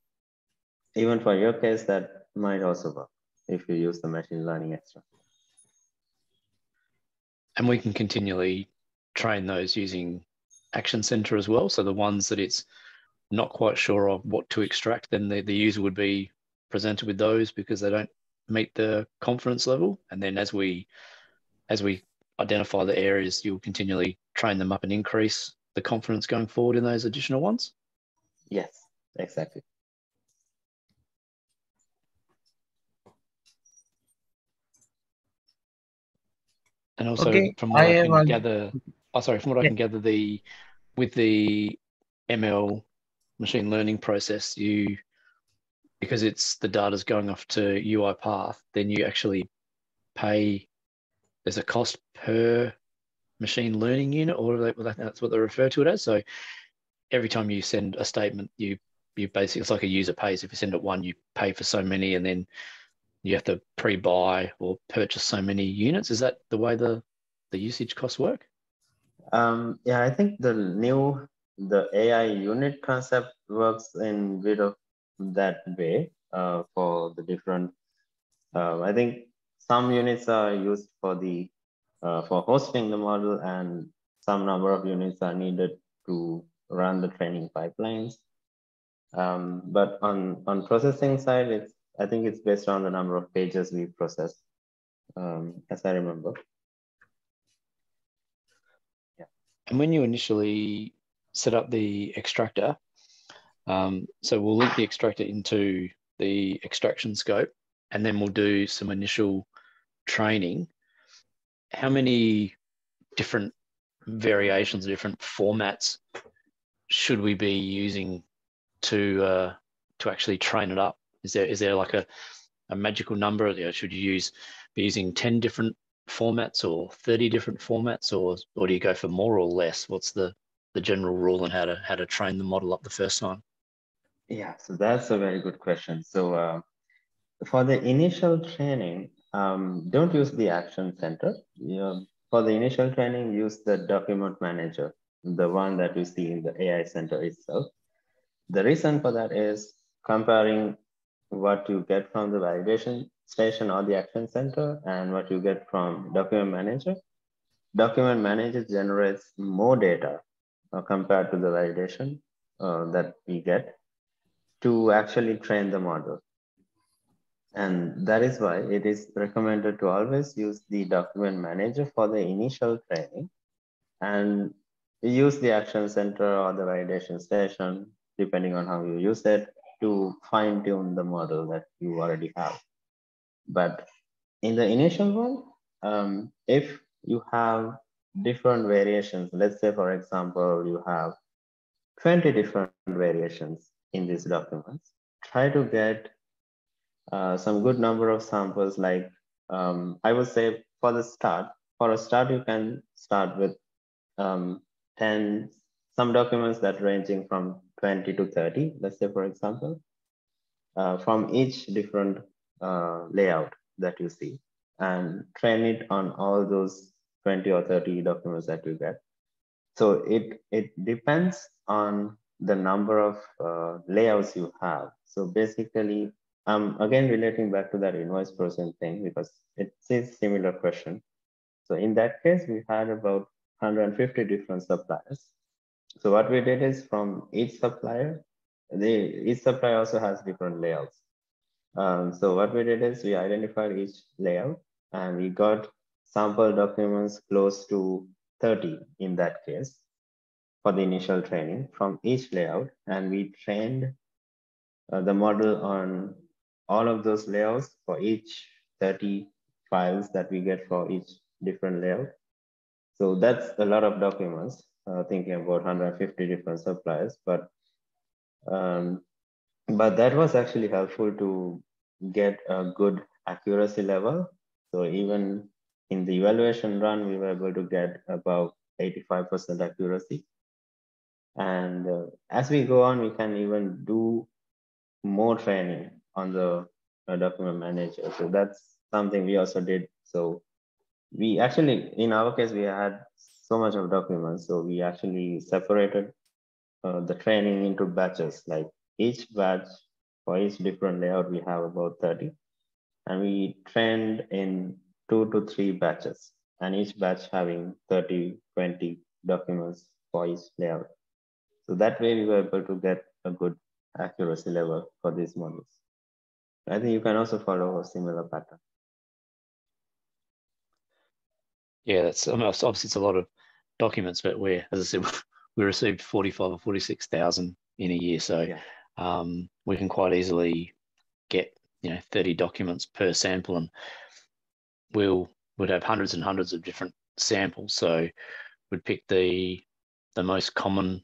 even for your case, that might also work if you use the machine learning extra. And we can continually train those using Action Center as well. So the ones that it's not quite sure of what to extract, then the user would be presented with those because they don't meet the confidence level. And then as we identify the areas, you'll continually train them up and increase the confidence going forward in those additional ones. Yes, exactly. And also Okay, from what I I have can gather, from what I yeah. can gather, with the ML machine learning process, because the data's going off to UiPath, then you actually pay, there's a cost per machine learning unit, or that's what they refer to it as. So every time you send a statement, you basically, it's like a user pays. If you send it one, you pay for so many, and then you have to pre-buy or purchase so many units. Is that the way the usage costs work? Yeah, I think the AI unit concept works in bit of that way for the different. I think some units are used for hosting the model, and some number of units are needed to run the training pipelines. But on processing side, I think it's based on the number of pages we process, as I remember. Yeah. And when you initially set up the extractor, so we'll link the extractor into the extraction scope, and then we'll do some initial training. How many different variations, different formats should we be using to actually train it up? Is there like a magical number? Should you be using 10 different formats or 30 different formats, or do you go for more or less? What's the general rule on how to train the model up the first time? Yeah, so that's a very good question. So for the initial training, don't use the action center. For the initial training, use the document manager, the one that you see in the AI center itself. The reason for that is comparing what you get from the validation station or the action center and what you get from document manager. Document manager generates more data compared to the validation that we get to actually train the model. And that is why it is recommended to always use the document manager for the initial training and use the action center or the validation station, depending on how you use it, to fine tune the model that you already have. But in the initial one, if you have different variations, let's say, for example, you have 20 different variations in these documents, try to get some good number of samples. Like I would say for a start, you can start with 10, some documents that ranging from 20 to 30, let's say, for example, from each different layout that you see, and train it on all those 20 or 30 documents that you get. So it depends on the number of layouts you have. So basically, again, relating back to that invoice processing thing, because it's a similar question. So in that case, we had about 150 different suppliers. So what we did is from each supplier, each supplier also has different layouts. So what we did is we identified each layout and we got sample documents close to 30 in that case for the initial training from each layout. And we trained the model on all of those layouts for each 30 files that we get for each different layout. So that's a lot of documents, thinking about 150 different suppliers, but that was actually helpful to get a good accuracy level. So even in the evaluation run, we were able to get about 85% accuracy. And as we go on, we can even do more training on the document manager. So that's something we also did. So we actually, in our case, we had so much of documents. So we actually separated the training into batches. Like each batch for each different layout, we have about 30. And we trained in 2 to 3 batches, and each batch having 30, 20 documents for each layout. So that way we were able to get a good accuracy level for these models. I think you can also follow a similar pattern. Yeah, that's obviously it's a lot of documents, but as I said, we received 45 or 46,000 in a year, so yeah. We can quite easily get 30 documents per sample, and we'll we'd have hundreds and hundreds of different samples. So we'd pick the most common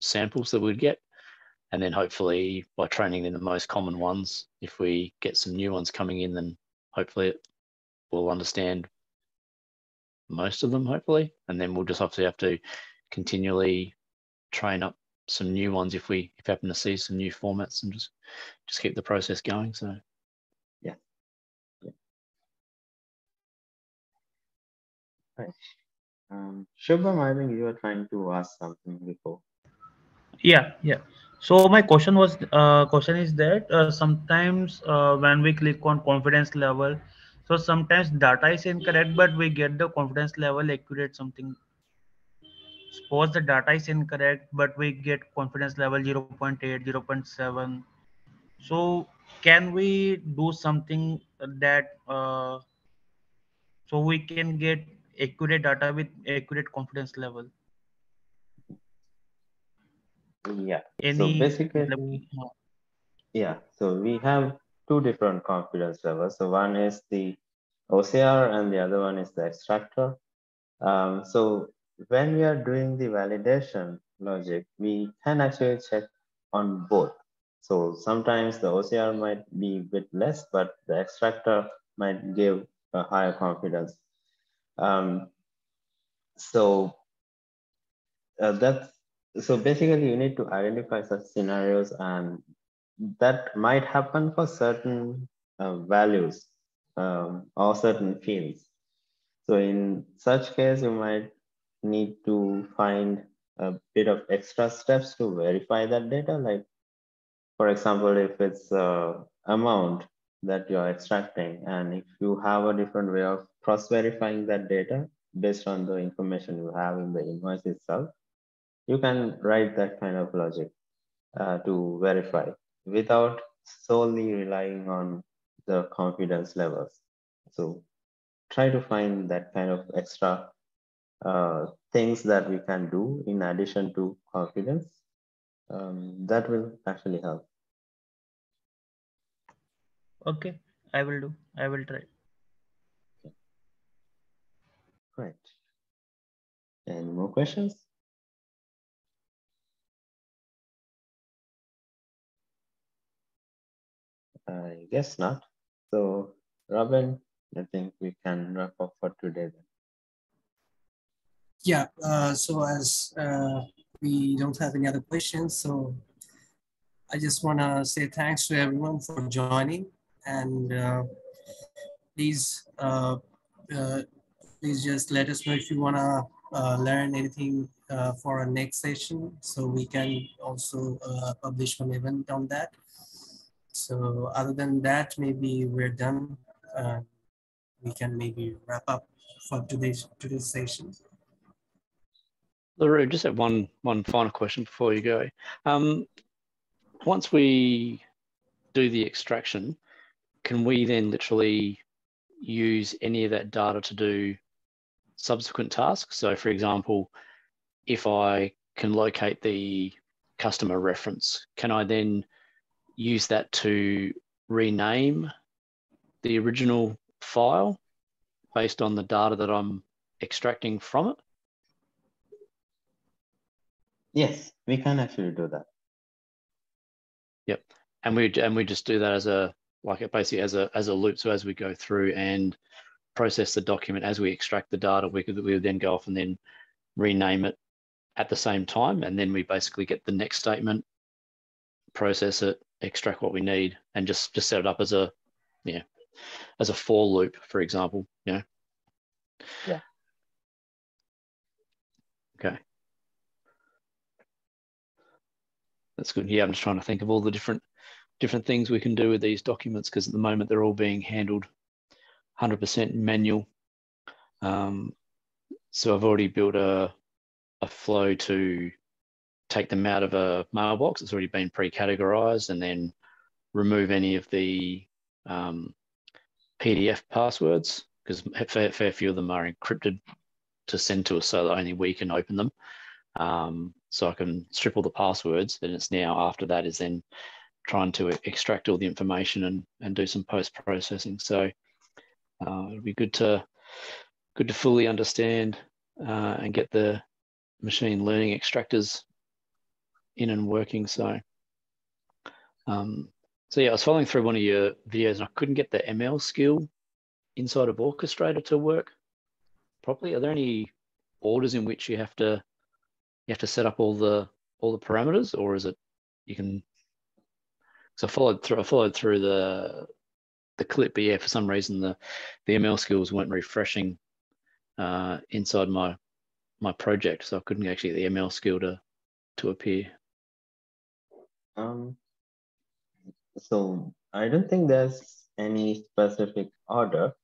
samples that we'd get. And then hopefully by training in the most common ones, if we get some new ones coming in, then hopefully we'll understand most of them, hopefully. And then we'll just obviously have to continually train up some new ones if we happen to see some new formats, and just keep the process going. So yeah. Right. Shubham, I think you were trying to ask something before. Yeah. So my question is that sometimes when we click on confidence level, so sometimes data is incorrect, but we get the confidence level accurate something. Suppose the data is incorrect, but we get confidence level 0.8, 0.7. So can we do something that so we can get accurate data with accurate confidence level? Yeah. So Any basically, yeah. So we have two different confidence levels. So one is the OCR and the other one is the extractor. So when we are doing the validation logic, we can actually check on both. So sometimes the OCR might be a bit less, but the extractor might give a higher confidence. So so basically you need to identify such scenarios, and that might happen for certain values or certain fields. So in such case, you might need to find a bit of extra steps to verify that data. Like, for example, if it's amount that you're extracting, and if you have a different way of cross-verifying that data based on the information you have in the invoice itself, you can write that kind of logic to verify without solely relying on the confidence levels. So try to find that kind of extra things that we can do in addition to confidence. That will actually help. Okay, I will do. I will try. Okay. Great. Any more questions? I guess not. So, Robin, I think we can wrap up for today then. Yeah, so as we don't have any other questions, so I just want to say thanks to everyone for joining, and please, please just let us know if you want to learn anything for our next session, so we can also publish one event on that. So other than that, maybe we're done. We can maybe wrap up for today's session. Lahiru, just have one final question before you go. Once we do the extraction, can we then literally use any of that data to do subsequent tasks? So for example, if I can locate the customer reference, can I then use that to rename the original file based on the data that I'm extracting from it? Yes, we can actually do that. Yep, and we just do that as a basically as a loop. So as we go through and process the document, as we extract the data, we would then go off and then rename it at the same time, and then we basically get the next statement, process it, extract what we need, and just set it up as a for loop, for example. Yeah. Okay. That's good. Yeah, I'm just trying to think of all the different things we can do with these documents, because at the moment they're all being handled 100% manual. So I've already built a flow to take them out of a mailbox. It's already been pre-categorized, and then remove any of the PDF passwords, because a fair few of them are encrypted to send to us so that only we can open them. So I can strip all the passwords, and it's now after that is then trying to extract all the information and do some post-processing. So it'd be good to good to fully understand and get the machine learning extractors in and working. So yeah, I was following through one of your videos and I couldn't get the ML skill inside of Orchestrator to work properly. Are there any orders in which you have to set up all the parameters, or is it you can? So I followed through the clip, but yeah, for some reason the ML skills weren't refreshing inside my project, so I couldn't actually get the ML skill to appear. So I don't think there's any specific order,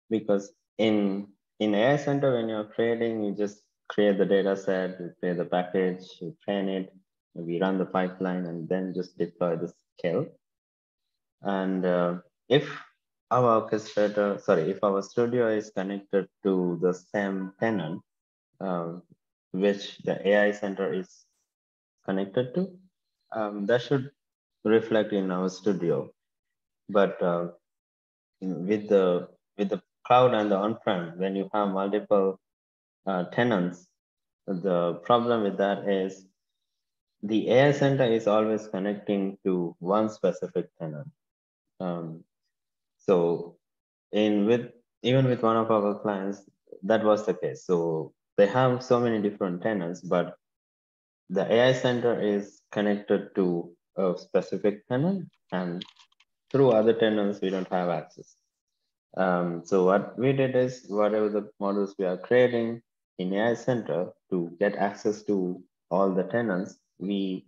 because in AI Center, when you're creating, you just create the data set, you create the package, you train it, we run the pipeline, and then just deploy the scale. And if our orchestrator, if our studio is connected to the same tenant, which the AI Center is connected to, that should reflect in our studio. But with the cloud and the on-prem, when you have multiple tenants, the problem with that is the AI Center is always connecting to one specific tenant. So even with one of our clients, that was the case. So they have so many different tenants, but the AI Center is connected to a specific tenant, and through other tenants, we don't have access. So what we did is, whatever the models we are creating in AI Center to get access to all the tenants, we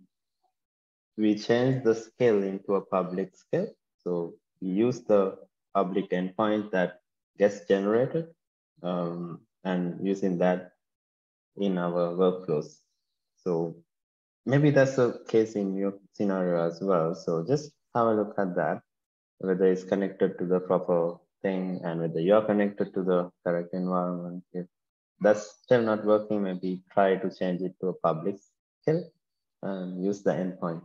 changed the scale into a public scale. So we use the public endpoint that gets generated, and using that in our workflows. So maybe that's the case in your scenario as well. So just have a look at that, whether it's connected to the proper thing and whether you're connected to the correct environment. If that's still not working, maybe try to change it to a public scale and use the endpoint.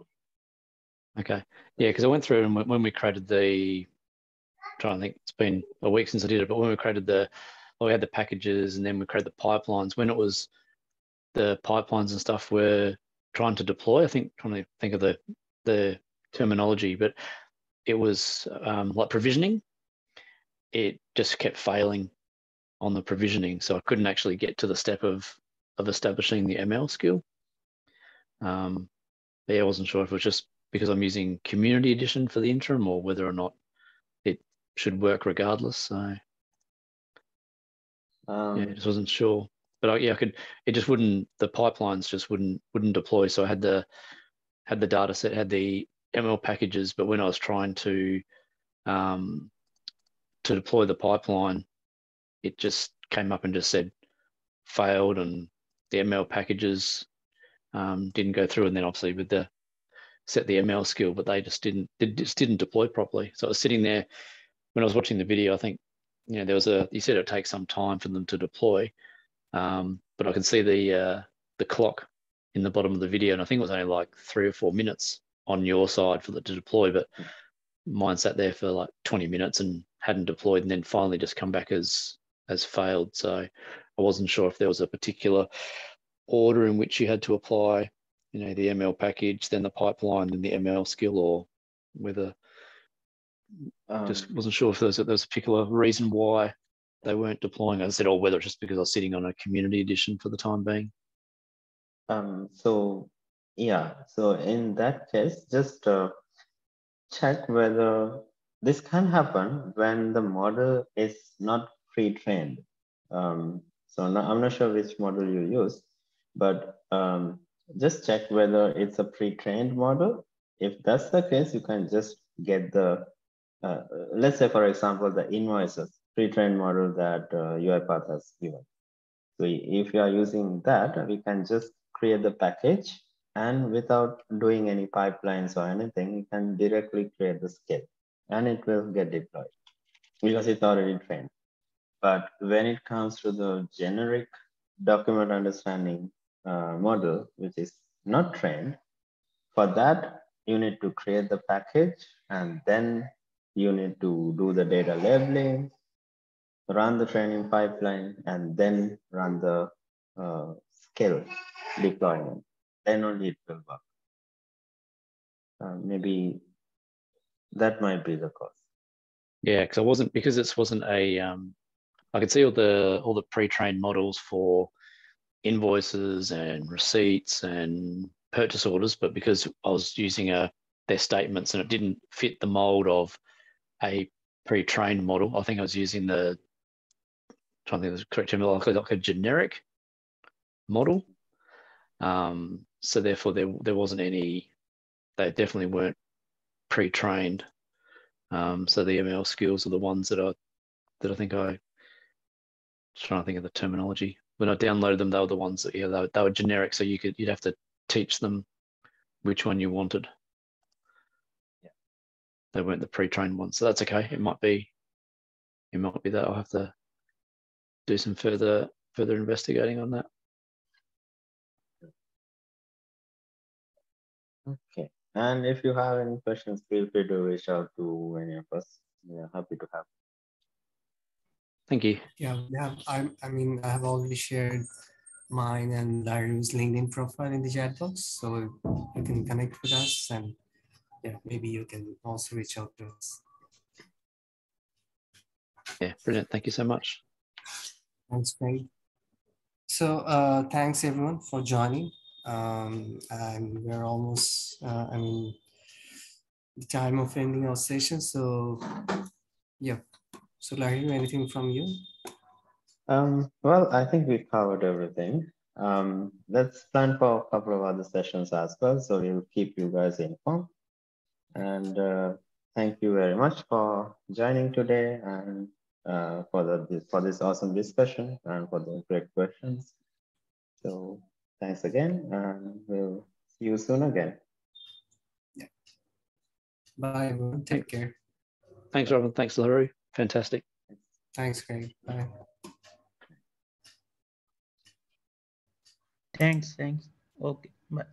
Okay. Yeah, because I went through and when we created I'm trying to think, it's been a week since I did it, but when we created we had the packages and then we created the pipelines. When it was the pipelines and stuff we're trying to deploy, trying to think of the terminology, but it was like provisioning. It just kept failing on the provisioning, so I couldn't actually get to the step of establishing the ML skill. Yeah, I wasn't sure if it was just because I'm using Community Edition for the interim, or whether or not it should work regardless. So yeah, I just wasn't sure. But yeah, I could. It just wouldn't. The pipelines just wouldn't deploy. So I had the data set, had the ML packages, but when I was trying to deploy the pipeline, it just came up and just said failed, and the ML packages didn't go through. And then obviously with the set the ML skill, but they just didn't deploy properly. So I was sitting there when I was watching the video. I think there was you said it takes some time for them to deploy, but I can see the clock in the bottom of the video, and I think it was only like 3 or 4 minutes on your side for it to deploy, but mine sat there for like 20 minutes and hadn't deployed, and then finally just come back as failed. So I wasn't sure if there was a particular order in which you had to apply, the ML package, then the pipeline, then the ML skill, or whether just wasn't sure if there was a particular reason why they weren't deploying, as I said, or whether it's just because I was sitting on a Community Edition for the time being. So yeah, so in that case, just check whether this can happen when the model is not pre-trained. So I'm not sure which model you use, but just check whether it's a pre-trained model. If that's the case, you can just get the, let's say, for example, the invoices pre-trained model that UiPath has given. So if you are using that, we can just create the package, and without doing any pipelines or anything, you can directly create the scale and it will get deployed because it's already trained. But when it comes to the generic document understanding model, which is not trained, for that, you need to create the package, and then you need to do the data labeling, run the training pipeline and then run the skill deployment. Then only it will work. Maybe that might be the cause. Yeah, because it wasn't a. I could see all the pre-trained models for invoices and receipts and purchase orders, but because I was using their statements and it didn't fit the mold of a pre-trained model, I think I was using trying to think of the correct term, like a generic model. So therefore there wasn't any, they definitely weren't pre-trained. So the ML skills are the ones that I think I was trying to think of the terminology. When I downloaded them, they were the ones that, yeah, they were generic. So you'd have to teach them which one you wanted. Yeah. They weren't the pre-trained ones. So that's okay. It might be that I'll have to do some further investigating on that. Okay. And if you have any questions, feel free to reach out to any of us. We are happy to have. Thank you. Yeah, I have already shared mine and Lahiru's LinkedIn profile in the chat box, so you can connect with us, and yeah, maybe you can also reach out to us. Yeah, brilliant. Thank you so much. Thanks, Craig. So thanks everyone for joining. And we're almost, the time of ending our session. So yeah. So Lahiru, anything from you? Well, I think we've covered everything. Let's plan for a couple of other sessions as well, so we'll keep you guys informed. And thank you very much for joining today and for this awesome discussion and for the great questions. So thanks again, and we'll see you soon again. Yeah. Bye, everyone. Take care. Thanks, Robin. Thanks, Lahiru. Fantastic. Thanks, Craig. Bye. Thanks. Okay. Bye.